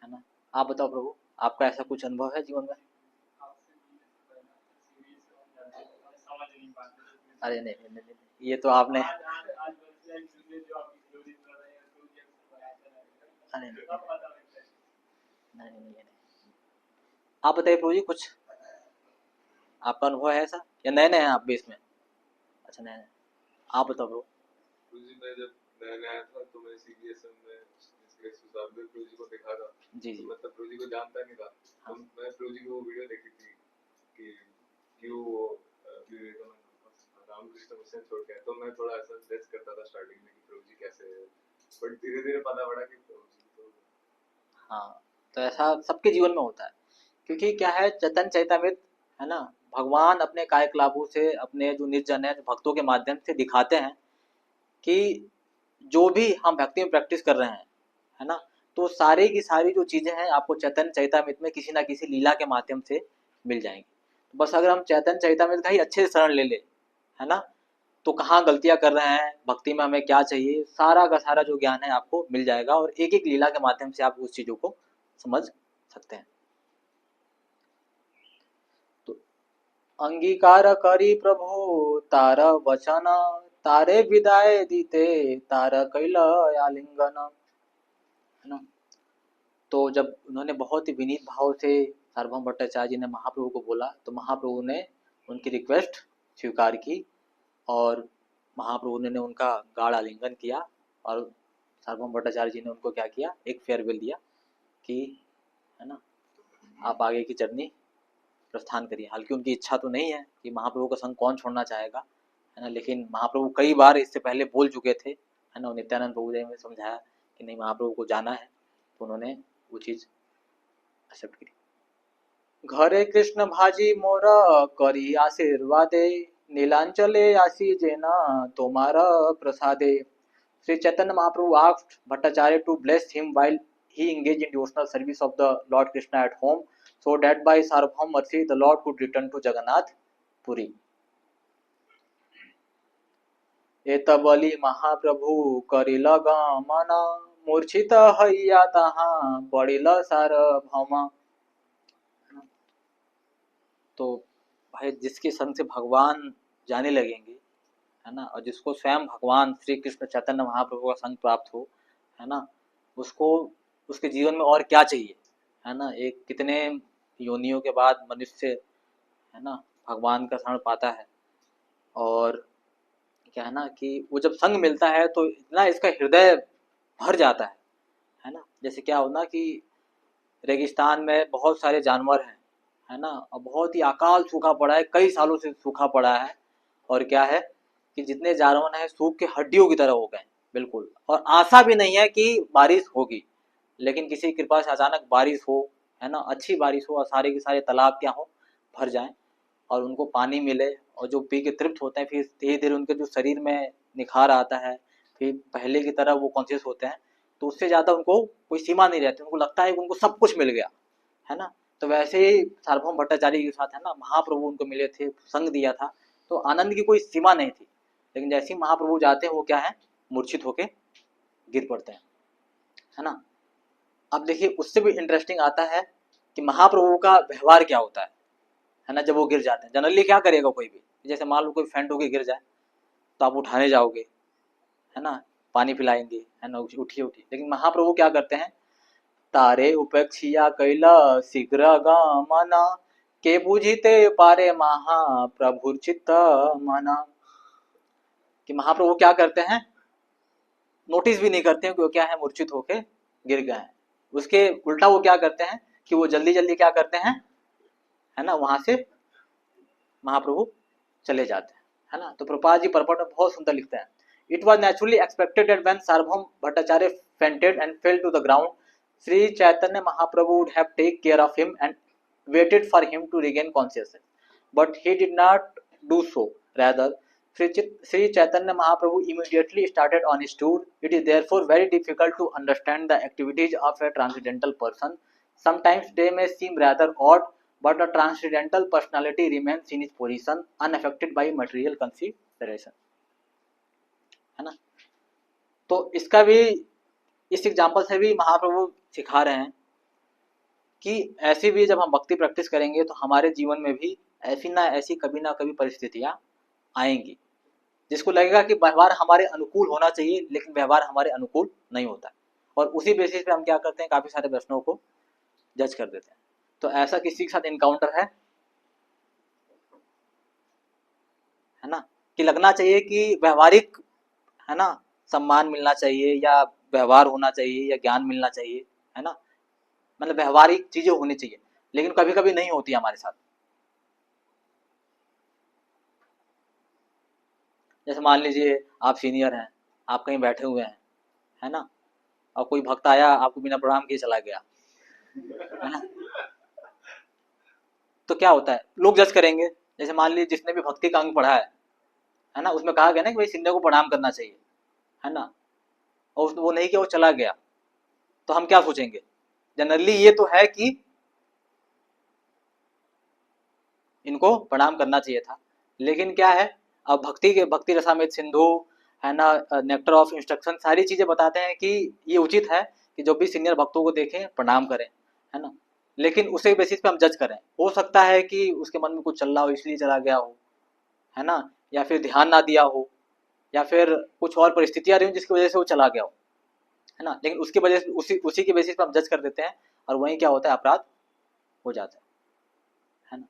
है ना। आप बताओ प्रभु, आपका ऐसा कुछ अनुभव है जीवन में? अरे नहीं नहीं, नहीं, नहीं, ये तो आपने अरे नहीं नहीं नहीं, नहीं। आप बताइए प्रभु जी, कुछ आपका अनुभव है ऐसा, या नए नए हैं आप भी इसमें? अच्छा, नए नए, आप बताओ प्रभु। मैं जब नया नया था तो मैं सीबीएसएम में प्रभु जी को देखा था। जी जी, तो मतलब प्रभु जी को जानता नहीं था। हाँ। तो मैं प्रभु जी की वो वीडियो देखी थी कि क्यों विवेकानंद रामकृष्ण मिशन छोड़ के आए। तो मैं थोड़ा ऐसा जज करता था स्टार्टिंग में कि प्रभु जी कैसे है, बट धीरे धीरे पता पड़ा कि प्रभु जी तो हाँ, तो ऐसा सबके जीवन में होता है, क्योंकि क्या है, चैतन्य चैतामृत, है ना, भगवान अपने कायकलापों से अपने जो निर्जन है जो भक्तों के माध्यम से दिखाते हैं कि जो भी हम भक्ति में प्रैक्टिस कर रहे हैं, है ना, तो सारी की सारी जो चीजें हैं आपको चैतन्य चैतामृत में किसी ना किसी लीला के माध्यम से मिल जाएंगी। तो बस अगर हम चैतन्य चैतामृत का ही अच्छे से शरण ले ले, है ना, तो कहाँ गलतियां कर रहे हैं, भक्ति में हमें क्या चाहिए, सारा का सारा जो ज्ञान है आपको मिल जाएगा, और एक एक लीला के माध्यम से आप उस चीजों को समझ सकते हैं। तो अंगीकार करी प्रभु तार वचन तारे विदाय दीते तार कैल आलिंगन, है ना। तो जब उन्होंने बहुत ही विनीत भाव से सार्वभौम भट्टाचार्य जी ने महाप्रभु को बोला, तो महाप्रभु ने उनकी रिक्वेस्ट स्वीकार की और महाप्रभु ने उनका गाढ़ आलिंगन किया और सार्वभौम भट्टाचार्य जी ने उनको क्या किया, एक फेयरवेल दिया कि है ना, आप आगे की जर्नी प्रस्थान करिए। हालांकि उनकी इच्छा तो नहीं है कि महाप्रभु का संग कौन छोड़ना चाहेगा, है ना, लेकिन महाप्रभु कई बार इससे पहले बोल चुके थे, है ना। नित्यानंद प्रभु जी ने समझाया कि नहीं, महाप्रभु को जाना है, तो उन्होंने वो चीज़ एक्सेप्ट की। घरे कृष्ण भाजी मोर करी आशीर्वादे, नीलांचले आसी जेना तोमार प्रसादे। Sri Chaitanya Mahaprabhu asked Bhattacharya to bless him while he engaged in devotional service of the Lord Krishna at home, so that by Sarvabhaum mercy the Lord could return to Jagannath Puri. एतबली महाप्रभु करिल गमन, मूर्छित हइया तहाँ पड़िल सार्वभौम। तो भाई जिसके संग से भगवान जाने लगेंगे, है ना, और जिसको स्वयं भगवान श्री कृष्ण चैतन्य महाप्रभु का संग प्राप्त हो, है ना, उसको उसके जीवन में और क्या चाहिए, है ना। एक कितने योनियों के बाद मनुष्य, है ना, भगवान का शरण पाता है, और क्या है ना कि वो जब संग मिलता है तो इतना इसका हृदय भर जाता है ना। जैसे क्या हो ना कि रेगिस्तान में बहुत सारे जानवर हैं, है ना, और बहुत ही अकाल सूखा पड़ा है, कई सालों से सूखा पड़ा है, और क्या है कि जितने जानवर हैं सूख के हड्डियों की तरह हो गए बिल्कुल, और आशा भी नहीं है कि बारिश होगी, लेकिन किसी की कृपा से अचानक बारिश हो, है ना, अच्छी बारिश हो और सारे के सारे तालाब क्या हो, भर जाएं और उनको पानी मिले, और जो पी के तृप्त होते हैं, फिर धीरे धीरे उनके जो शरीर में निखार आता है, फिर पहले की तरह वो कॉन्शियस होते हैं, तो उससे ज़्यादा उनको कोई सीमा नहीं रहती, उनको लगता है कि उनको सब कुछ मिल गया, है ना। तो वैसे ही सार्वभौम भट्टाचार्य के साथ, है ना, महाप्रभु उनको मिले थे, संग दिया था, तो आनंद की कोई सीमा नहीं थी। लेकिन जैसे ही महाप्रभु जाते हैं वो क्या है, मूर्छित होके गिर पड़ते हैं, है ना। अब देखिए उससे भी इंटरेस्टिंग आता है कि महाप्रभु का व्यवहार क्या होता है ना, जब वो गिर जाते हैं। जनरली क्या करेगा कोई भी, जैसे मान लो कोई फेंट होके गिर जाए तो आप उठाने जाओगे, है ना, पानी पिलाएंगे, है ना, उठिए उठिए, लेकिन महाप्रभु क्या करते हैं, तारे उपेक्षिया कैला शीघ्र गमन, के बुझिते पारे महाप्रभु चित्त मना। कि महाप्रभु क्या करते हैं, नोटिस भी नहीं करते हैं कि वो क्या है, मूर्छित होके गिर गए हैं। उसके उल्टा वो क्या करते हैं कि वो जल्दी जल्दी क्या करते हैं, है ना, वहां से महाप्रभु चले जाते हैं, है ना। तो प्रभुपाद जी परपट में बहुत सुंदर लिखते हैं, it was naturally expected that when Sarvabhauma Bhattacharya fainted and fell to the ground, Shri Chaitanya Mahaprabhu would have take care of him and waited for him to regain consciousness, but he did not do so. Rather, Sri Chaitanya Mahaprabhu immediately started on his tour. It is therefore very difficult to understand the activities of a transcendental person. Sometimes they may seem rather odd, but a transcendental personality remains in his position, unaffected by material consideration. है ना। तो इसका भी, इस example से भी महाप्रभु सिखा रहे हैं कि ऐसी भी जब हम भक्ति प्रैक्टिस करेंगे तो हमारे जीवन में भी ऐसी ना ऐसी कभी ना कभी परिस्थितियां आएंगी, जिसको लगेगा कि व्यवहार हमारे अनुकूल होना चाहिए, लेकिन व्यवहार हमारे अनुकूल नहीं होता, और उसी बेसिस पे हम क्या करते हैं, काफी सारे वैष्णव को जज कर देते हैं। तो ऐसा किसी के साथ इनकाउंटर है ना, कि लगना चाहिए कि व्यवहारिक, है ना, सम्मान मिलना चाहिए या व्यवहार होना चाहिए या ज्ञान मिलना चाहिए, है ना, मतलब व्यवहारिक चीजें होनी चाहिए, लेकिन कभी कभी नहीं होती हमारे साथ। जैसे मान लीजिए आप सीनियर हैं, आप कहीं बैठे हुए हैं, है ना, और कोई भक्त आया आपको बिना प्रणाम किए चला गया, है ना, तो क्या होता है, लोग जज करेंगे। जैसे मान लीजिए जिसने भी भक्ति का अंग पढ़ा है ना, उसमें कहा गया ना कि भाई सीनियर को प्रणाम करना चाहिए, है ना, और वो नहीं किया, वो चला गया, तो हम क्या सोचेंगे, जनरली ये तो है कि इनको प्रणाम करना चाहिए था, लेकिन क्या है, अब भक्ति रसामृत सिंधु, है ना, नेक्टर ऑफ इंस्ट्रक्शन, सारी चीजें बताते हैं कि ये उचित है कि जो भी सीनियर भक्तों को देखें प्रणाम करें, है ना, लेकिन उसी बेसिस पे हम जज करें। हो सकता है कि उसके मन में कुछ चल रहा हो इसलिए चला गया हो, है ना, या फिर ध्यान ना दिया हो, या फिर कुछ और परिस्थितियां रही जिसकी वजह से वो चला गया हो, है ना, लेकिन उसकी वजह से उसी के बेसिस पर हम जज कर देते हैं और वहीं क्या होता है, अपराध हो जाता है ना।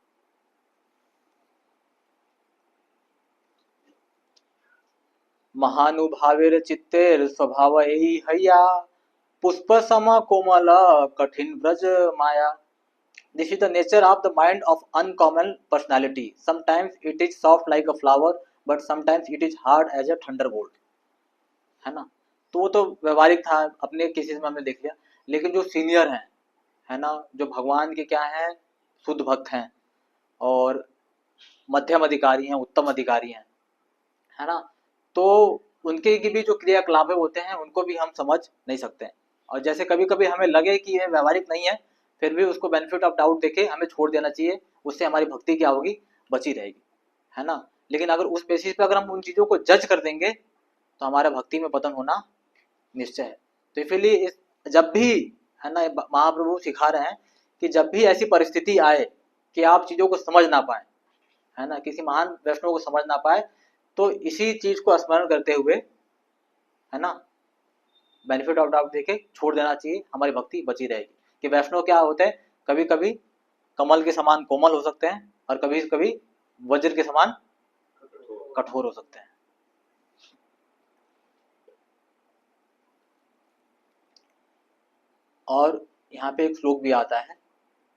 महानुभावेर चित्तेर स्वभाव एहि हैया, पुष्प सम कोमल कठिन ब्रज माया। This is the nature of the mind of uncommon personality. Sometimes it is soft like a flower, but sometimes it is hard as a thunderbolt. है ना, तो वो तो व्यवहारिक था, अपने केसेस में हमने देख लिया। लेकिन जो सीनियर हैं, है ना, जो भगवान के क्या हैं, शुद्ध भक्त हैं और मध्यम अधिकारी हैं, उत्तम अधिकारी हैं, है ना, तो उनके की भी जो क्रियाकलाप होते हैं उनको भी हम समझ नहीं सकते हैं। और जैसे कभी कभी हमें लगे कि ये व्यवहारिक नहीं है, फिर भी उसको बेनिफिट ऑफ डाउट देके हमें छोड़ देना चाहिए, उससे हमारी भक्ति क्या होगी, बची रहेगी, है ना। लेकिन अगर उस बेसिस पे अगर हम उन चीज़ों को जज कर देंगे तो हमारा भक्ति में पतन होना निश्चय है। तो इसलिए जब भी, है ना, महाप्रभु सिखा रहे हैं कि जब भी ऐसी परिस्थिति आए कि आप चीज़ों को समझ ना पाए, है ना, किसी महान वैष्णव को समझ ना पाए, तो इसी चीज को स्मरण करते हुए, है ना, बेनिफिट ऑफ डाउट देके छोड़ देना चाहिए, हमारी भक्ति बची रहेगी। कि वैष्णव क्या होते हैं, कभी कभी कमल के समान कोमल हो सकते हैं और कभी कभी वज्र के समान कठोर हो सकते हैं। और यहाँ पे एक श्लोक भी आता है,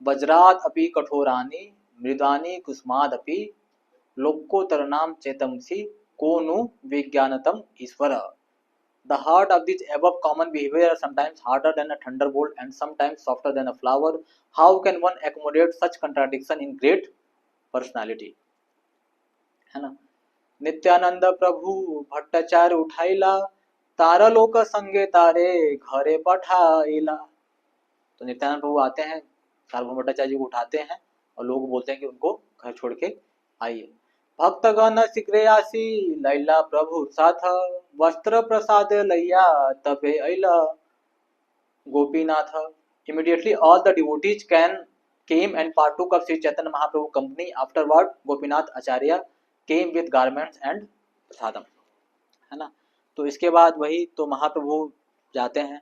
वज्रात अपि कठोरानि मृदानि कुस्माद अपि लोकोत्तरनाम चेतमसि को नु विज्ञानतम ईश्वर। The heart of these above common behavior are sometimes harder than a thunderbolt and sometimes softer than a flower. How can one accommodate such contradiction in great personality? है ना, नित्यानंद प्रभु भट्टाचार्य उठाइला, तारा लोक संगे तारे घरे पठाइला। तो नित्यानंद प्रभु आते हैं, सार्वभौम भट्टाचार्य जी को उठाते हैं और लोग बोलते हैं कि उनको घर छोड़ के आइए। भक्तगण शीघ्र आसी लैला प्रभु साथ, वस्त्र प्रसाद लैया तबे अइला Gopinath. Immediately all the devotees came and partook of Sri Chaitanya Mahaprabhu company. Afterward Gopinath Acharya came with garments and prasadam, है ना। तो इसके बाद वही तो महाप्रभु जाते हैं,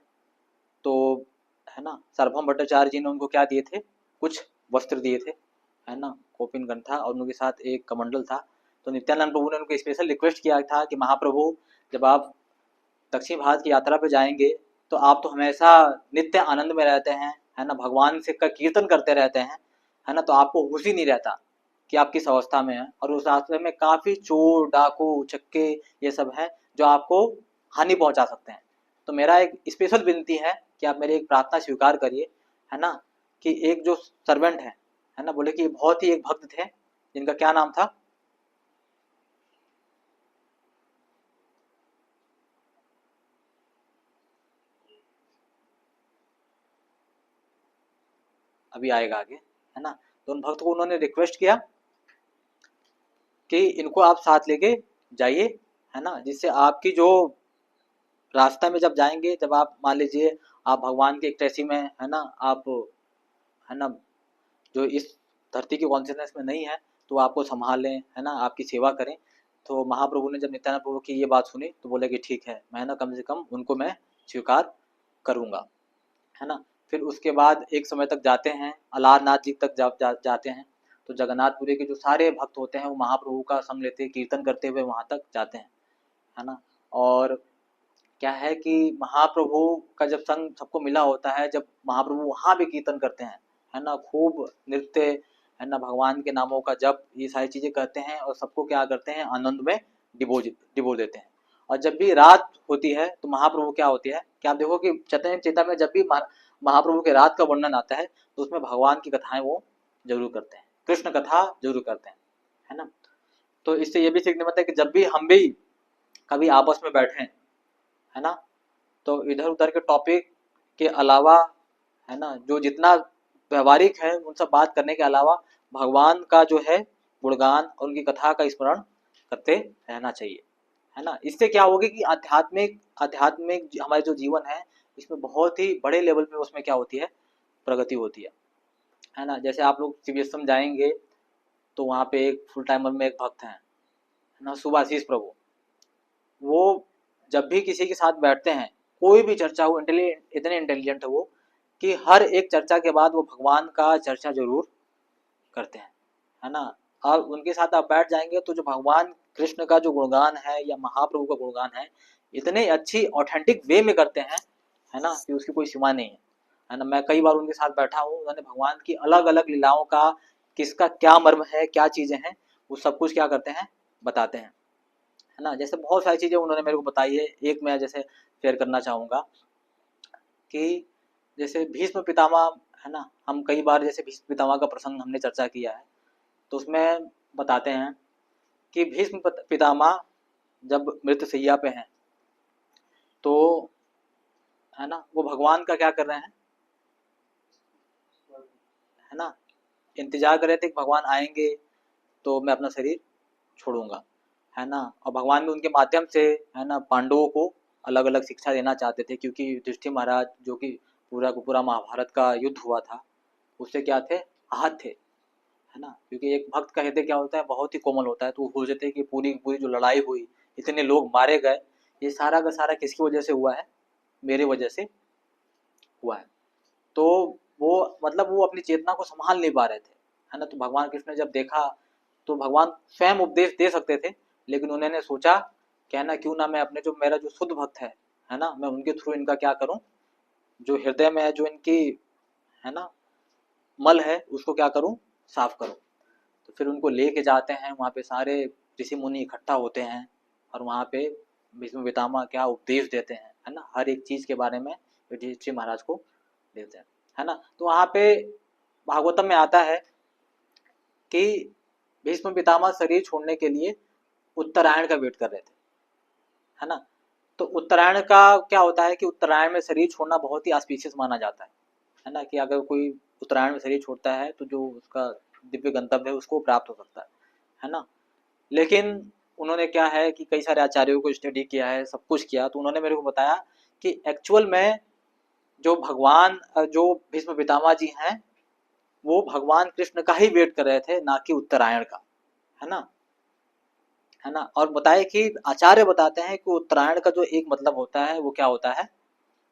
तो है ना, सार्वभौम भट्टाचार्य जी ने उनको क्या दिए थे, कुछ वस्त्र दिए थे, है ना, कोपिन गण था और उनके साथ एक कमंडल था। तो नित्यानंद प्रभु ने उनको स्पेशल रिक्वेस्ट किया था कि महाप्रभु जब आप दक्षिण भारत की यात्रा पे जाएंगे तो आप तो हमेशा नित्य आनंद में रहते हैं, है ना, भगवान से का कीर्तन करते रहते हैं, है ना, तो आपको होश ही नहीं रहता कि आप किस अवस्था में हैं। और उस रास्ते में काफ़ी चोर डाकू चक्के ये सब है जो आपको हानि पहुंचा सकते हैं। तो मेरा एक स्पेशल विनती है कि आप मेरी एक प्रार्थना स्वीकार करिए, है ना, कि एक जो सर्वेंट है ना, बोले कि बहुत ही एक भक्त थे जिनका क्या नाम था, अभी आएगा आगे, है ना। तो उन भक्त को उन्होंने रिक्वेस्ट किया कि इनको आप साथ लेके जाइए, है ना, जिससे आपकी जो रास्ता में जब जाएंगे, जब आप मान लीजिए आप भगवान के एकटैसी में, है ना, आप, है ना, जो इस धरती के कॉन्शियसनेस में नहीं है तो आपको संभालें, है ना, आपकी सेवा करें। तो महाप्रभु ने जब नित्यानंद प्रभु की ये बात सुनी तो बोले कि ठीक है, मैं ना कम से कम उनको मैं स्वीकार करूँगा, है ना। फिर उसके बाद एक समय तक जाते हैं, अलारनाथ जी तक जाते हैं। तो जगन्नाथपुरी के जो सारे भक्त होते हैं वो महाप्रभु का संग लेते कीर्तन करते हुए वहाँ तक जाते हैं, है ना। और क्या है कि महाप्रभु का जब संग सबको मिला होता है, जब महाप्रभु वहाँ भी कीर्तन करते हैं, है ना, खूब नृत्य, है ना, भगवान के नामों का जप, ये सारी चीज़ें करते हैं और सबको क्या करते हैं, आनंद में डिबो देते हैं। और जब भी रात होती है तो महाप्रभु क्या होती है कि आप देखो कि चैतन्य चेता में जब भी महाप्रभु के रात का वर्णन आता है तो उसमें भगवान की कथाएं वो जरूर करते हैं, कृष्ण कथा जरूर करते हैं, है ना। तो इससे ये भी सीखने मिलता है कि जब भी हम भी कभी आपस में बैठे, है ना, तो इधर उधर के टॉपिक के अलावा, है ना, जो जितना व्यवहारिक है उन सब बात करने के अलावा भगवान का जो है गुणगान और उनकी कथा का स्मरण करते रहना चाहिए, है ना। इससे क्या होगी कि आध्यात्मिक हमारे जो जीवन है इसमें बहुत ही बड़े लेवल पे उसमें क्या होती है, प्रगति होती है ना। जैसे आप लोग सीबीएसएम जाएंगे तो वहाँ पे एक फुल टाइमर में एक भक्त हैं, है ना, सुभाशीष प्रभु। वो जब भी किसी के साथ बैठते हैं कोई भी चर्चा हो, इतने इंटेलिजेंट है वो कि हर एक चर्चा के बाद वो भगवान का चर्चा जरूर करते हैं, है ना। और उनके साथ आप बैठ जाएंगे तो जो भगवान कृष्ण का जो गुणगान है या महाप्रभु का गुणगान है, इतने अच्छी ऑथेंटिक वे में करते हैं, है ना, कि उसकी कोई सीमा नहीं है ना। मैं कई बार उनके साथ बैठा हूँ, उन्होंने भगवान की अलग अलग लीलाओं का, किसका क्या मर्म है, क्या चीजें हैं, वो सब कुछ क्या करते हैं, बताते हैं, है ना। जैसे बहुत सारी चीजें उन्होंने मेरे को बताई है। एक मैं जैसे शेयर करना चाहूंगा कि जैसे भीष्म पितामह, है ना, हम कई बार जैसे भीष्म पितामह का प्रसंग हमने चर्चा किया है, तो उसमें बताते हैं कि भीष्म पितामह जब मृत्युशैया पे हैं तो, है ना, वो भगवान का क्या कर रहे हैं, है ना, इंतजार कर रहे थे कि भगवान आएंगे तो मैं अपना शरीर छोड़ूंगा, है ना। और भगवान भी उनके माध्यम से, है ना, पांडवों को अलग अलग शिक्षा देना चाहते थे, क्योंकि युधिष्ठिर महाराज जो कि पूरा का पूरा महाभारत का युद्ध हुआ था, उससे क्या थे, आहत थे, है ना। क्योंकि एक भक्त का हृदय क्या होता है, बहुत ही कोमल होता है। तो वो सोचते थे कि पूरी की पूरी जो लड़ाई हुई, इतने लोग मारे गए, ये सारा का सारा किसकी वजह से हुआ है, मेरे वजह से हुआ है। तो वो मतलब वो अपनी चेतना को संभाल नहीं पा रहे थे, है ना। तो भगवान कृष्ण ने जब देखा तो भगवान स्वयं उपदेश दे सकते थे, लेकिन उन्होंने सोचा क्या ना, क्यों ना मैं अपने जो मेरा जो शुद्ध भक्त है ना, मैं उनके थ्रू इनका क्या करूं, जो हृदय में है, जो इनकी, है ना, मल है, उसको क्या करूं, साफ करूं। तो फिर उनको लेके जाते हैं, वहाँ पे सारे ऋषि मुनि इकट्ठा होते हैं और वहाँ पे भीष्म पितामह क्या उपदेश देते हैं, है ना, हर एक चीज के बारे में युधिष्ठिर महाराज को देते हैं, है ना। तो वहाँ पे भागवतम में आता है कि भीष्म पितामह शरीर छोड़ने के लिए उत्तरायण का वेट कर रहे थे, है ना। तो उत्तरायण का क्या होता है कि उत्तरायण में शरीर छोड़ना बहुत ही ऑस्पिशियस माना जाता है ना, कि अगर कोई उत्तरायण में शरीर छोड़ता है तो जो उसका दिव्य गंतव्य है उसको प्राप्त हो सकता है ना। लेकिन उन्होंने क्या है कि कई सारे आचार्यों को स्टडी किया है, सब कुछ किया, तो उन्होंने मेरे को बताया कि एक्चुअल में जो भगवान, जो भीष्म पितामह जी हैं, वो भगवान कृष्ण का ही वेट कर रहे थे, ना कि उत्तरायण का, है ना, है ना। और बताए कि आचार्य बताते हैं कि उत्तरायण का जो एक मतलब होता है वो क्या होता है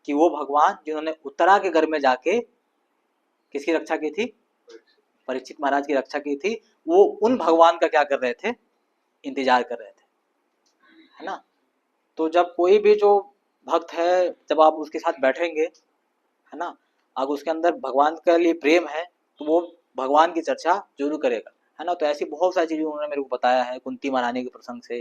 कि वो भगवान जिन्होंने उत्तरा के घर में जाके किसकी रक्षा की थी, परीक्षित महाराज की रक्षा की थी, वो उन भगवान का क्या कर रहे थे, इंतजार कर रहे थे, है ना। तो जब कोई भी जो भक्त है, जब आप उसके साथ बैठेंगे, है ना, अगर उसके अंदर भगवान के लिए प्रेम है तो वो भगवान की चर्चा जरूर करेगा, है ना। तो ऐसी बहुत सारी चीजें उन्होंने मेरे को बताया है, कुंती महारानी के प्रसंग से,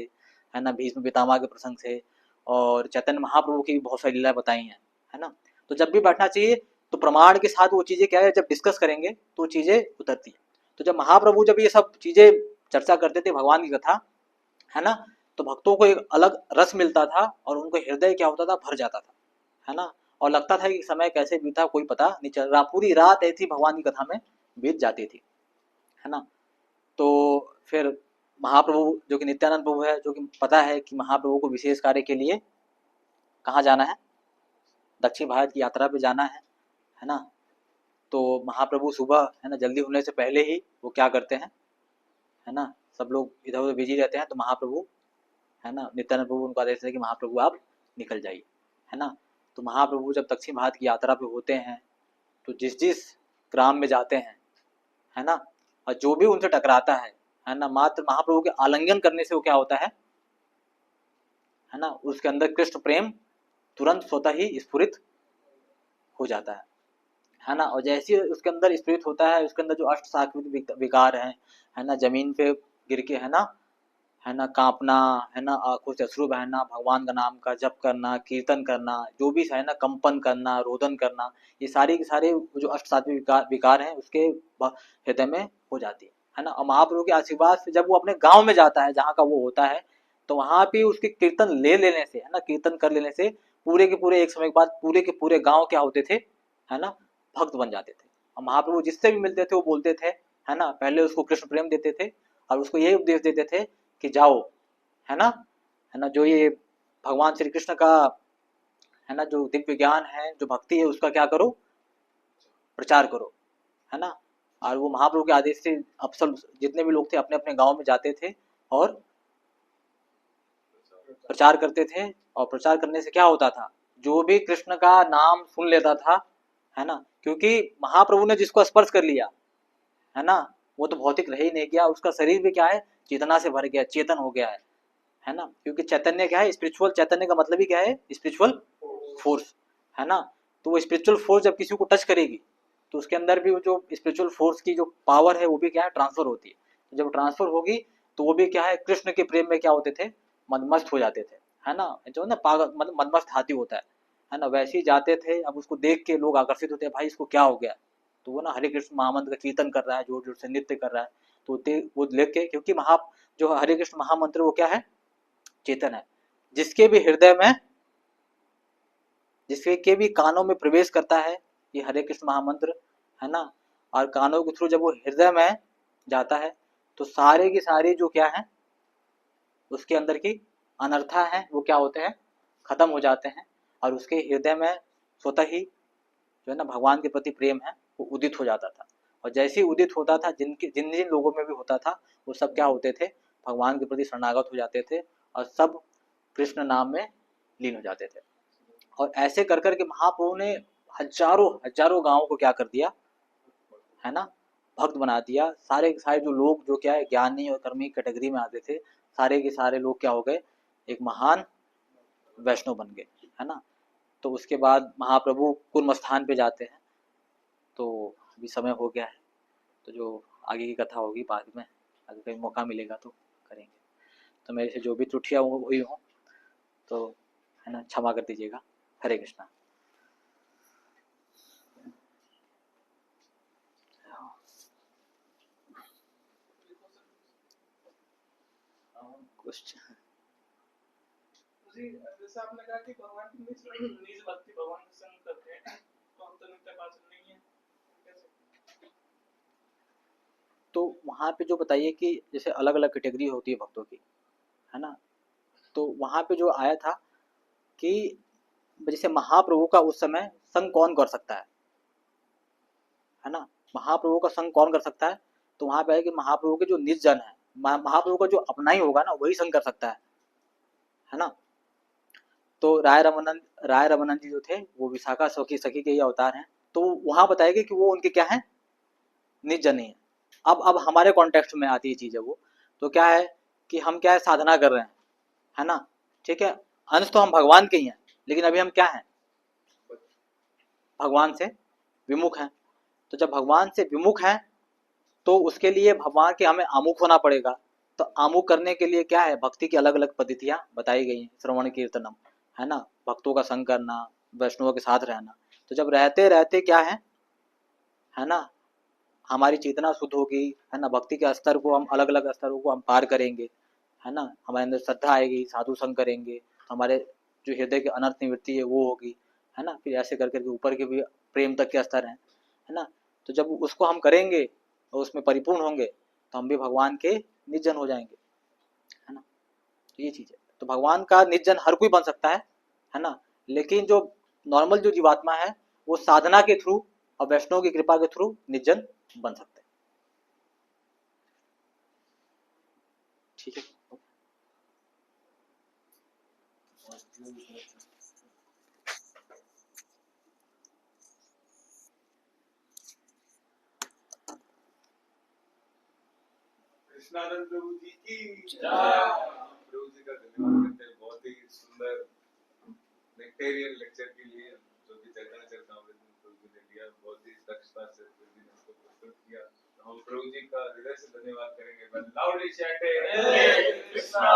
है ना, भीष्म पितामह के प्रसंग से, और चैतन्य महाप्रभु की भी बहुत सारी लीलाएं बताई हैं, है ना। तो जब भी बैठना चाहिए तो प्रमाण के साथ वो चीजें क्या है, जब डिस्कस करेंगे तो वो चीजें उतरती है। तो जब महाप्रभु जब ये सब चीजें चर्चा करते थे भगवान की कथा, है ना, तो भक्तों को एक अलग रस मिलता था और उनको हृदय क्या होता था, भर जाता था, है ना। और लगता था कि समय कैसे बीता कोई पता नहीं चल रहा, पूरी रात ऐसी भगवान की कथा में बीत जाती थी, है ना। तो फिर महाप्रभु जो कि नित्यानंद प्रभु है, जो कि पता है कि महाप्रभु को विशेष कार्य के लिए कहाँ जाना है, दक्षिण भारत की यात्रा पे जाना है ना। तो महाप्रभु सुबह, है ना, जल्दी होने से पहले ही वो क्या करते हैं, है ना, सब लोग इधर उधर बिजी रहते हैं, तो महाप्रभु, है ना, नित्यानंद प्रभु उनको आदेश है कि महाप्रभु आप निकल जाइए, है ना। तो महाप्रभु जब दक्षिण भारत की यात्रा पे होते हैं तो जिस जिस ग्राम में जाते हैं, है ना, और जो भी उनसे टकराता है ना, मात्र महाप्रभु के आलिंगन करने से वो क्या होता है ना, उसके अंदर कृष्ण प्रेम तुरंत स्वतः ही स्फुरित हो जाता है ना। और जैसे ही उसके अंदर स्फुरित होता है, उसके अंदर जो अष्ट सात्विक विकार है ना, जमीन पे गिर के, है ना, कांपना, है ना, आंखों से अश्रु बहना, भगवान का नाम का जप करना, कीर्तन करना, जो भी है ना, कंपन करना, रोदन करना, ये सारे के सारे जो अष्ट सात्विक विकार हैं उसके हृदय में हो जाती है ना। और महाप्रभु के आशीर्वाद से जब वो अपने गांव में जाता है जहाँ का वो होता है, तो वहां पे उसके कीर्तन ले लेने से, है ना, कीर्तन कर लेने से पूरे के पूरे एक समय के बाद पूरे के पूरे गाँव क्या होते थे, है ना, भक्त बन जाते थे। और महाप्रभु जिससे भी मिलते थे वो बोलते थे, है ना, पहले उसको कृष्ण प्रेम देते थे और उसको यही उपदेश देते थे कि जाओ, है ना, जो ये भगवान श्री कृष्ण का, है ना, जो दिव्य ज्ञान है, जो भक्ति है, उसका क्या करो, प्रचार करो, है ना। और वो महाप्रभु के आदेश से अब सब जितने भी लोग थे अपने अपने गांव में जाते थे और प्रचार करते थे। और प्रचार करने से क्या होता था, जो भी कृष्ण का नाम सुन लेता था, है ना, क्योंकि महाप्रभु ने जिसको स्पर्श कर लिया, है ना, वो तो भौतिक रह ही नहीं गया, उसका शरीर भी क्या है, चेतना से भर गया, चेतन हो गया है ना, क्योंकि चैतन्य क्या है, स्पिरिचुअल चैतन्य का मतलब ही क्या है, स्पिरिचुअल फोर्स, है ना। तो वो स्पिरिचुअल फोर्स जब किसी को टच करेगी तो उसके अंदर भी वो जो स्पिरिचुअल फोर्स की जो पावर है वो भी क्या है, ट्रांसफर होती है। जब ट्रांसफर होगी तो वो भी क्या है, कृष्ण के प्रेम में क्या होते थे, मदमस्त हो जाते थे, है ना, जो ना पागल मतलब मदमस्त हाथी होता है ना, वैसे ही जाते थे। अब उसको देख के लोग आकर्षित होते हैं, भाई इसको क्या हो गया, तो वो ना हरे कृष्ण महामंत्र का कीर्तन कर रहा है, जोर जोर से नृत्य कर रहा है, तो वो देख के, क्योंकि जो हरे कृष्ण महामंत्र वो क्या है, चेतन है, जिसके भी हृदय में, जिसके भी कानों में प्रवेश करता है ये हरे कृष्ण महामंत्र, है ना, और कानों के थ्रू जब वो हृदय में जाता है तो सारे की सारी जो क्या है, उसके अंदर की अनर्था है वो क्या होते हैं, खत्म हो जाते हैं, और उसके हृदय में स्वतः ही जो है ना भगवान के प्रति प्रेम है वो उदित हो जाता था। और जैसे ही उदित होता था, जिन जिन लोगों में भी होता था, वो सब क्या होते थे, भगवान के प्रति शरणागत हो जाते थे और सब कृष्ण नाम में लीन हो जाते थे। और ऐसे कर कर के महाप्रभु ने हजारों हजारों गांवों को क्या कर दिया, है ना, भक्त बना दिया। सारे के सारे जो लोग जो क्या है, ज्ञानी और कर्मी कैटेगरी में आते थे, सारे के सारे लोग क्या हो गए, एक महान वैष्णव बन गए, है ना। तो उसके बाद महाप्रभु कुर्म स्थान पे जाते हैं, तो अभी समय हो गया है, तो जो आगे की कथा होगी बाद में, अगर कहीं मौका मिलेगा तो करेंगे। तो मेरे से जो भी त्रुटियाँ हुई हों तो है ना, क्षमा कर दीजिएगा। हरे कृष्णा। क्वेश्चन जी, जैसे आपने कहा कि भगवान की निज भक्ति भगवान के संग करते हैं, तो हम तो नित्य पाचन नहीं है, कैसे? तो वहाँ पे जो बताइए कि जैसे अलग अलग कैटेगरी होती है भक्तों की, है ना, तो वहाँ पे जो आया था कि जैसे महाप्रभु का उस समय संग कौन कर सकता है ना, महाप्रभु का संग कौन कर सकता है, तो वहाँ पे है कि महाप्रभु के जो निज जन है, महाप्रभु का जो अपना ही होगा ना वही संग कर सकता है ना। तो राय रमानंद जी जो थे वो विशाखा सखी सखी के ही अवतार हैं, तो वहाँ बताएगा कि वो उनके क्या है, निज जन ही है। अब हमारे कॉन्टेक्स्ट में आती है चीज़ है वो, तो क्या है कि हम क्या है, साधना कर रहे हैं, है ना, ठीक है, अंश तो हम भगवान के ही हैं, लेकिन अभी हम क्या हैं, भगवान से विमुख हैं। तो जब भगवान से विमुख हैं तो उसके लिए भगवान के हमें आमुख होना पड़ेगा। तो आमुख करने के लिए क्या है, भक्ति की अलग अलग पद्धतियां बताई गई हैं, श्रवण कीर्तनम, है ना, भक्तों का संग करना, वैष्णवों के साथ रहना। तो जब रहते रहते क्या है ना, हमारी चेतना शुद्ध होगी, है ना, भक्ति के स्तर को हम अलग अलग स्तरों को हम पार करेंगे, है ना, हमारे अंदर श्रद्धा आएगी, साधु संग करेंगे, हमारे जो हृदय की अनर्थ निवृत्ति है वो होगी, है ना, फिर ऐसे कर करके ऊपर के भी प्रेम तक के स्तर हैं, है ना। तो जब उसको हम करेंगे और उसमें परिपूर्ण होंगे तो हम भी भगवान के निजन हो जाएंगे, है ना। तो ये चीज है, तो भगवान का निजन हर कोई बन सकता है ना, लेकिन जो नॉर्मल जो जीवात्मा है वो साधना के थ्रू और वैष्णव की कृपा के थ्रू निजन बन सकते हैं। ठीक है। कृष्णानंद प्रभु जी की जय। प्रभु जी का धन्यवाद करते हैं, बहुत ही सुंदर नेक्टेरियन लेक्चर के लिए जो कि चैतन्य चरितामृत में प्रभु जी ने दिया, बहुत ही दक्षता से प्रभु जी ने इसको प्रस्तुत किया। हम प्रभु जी का हृदय से धन्यवाद करेंगे। लाउडली चैंट हरे कृष्णा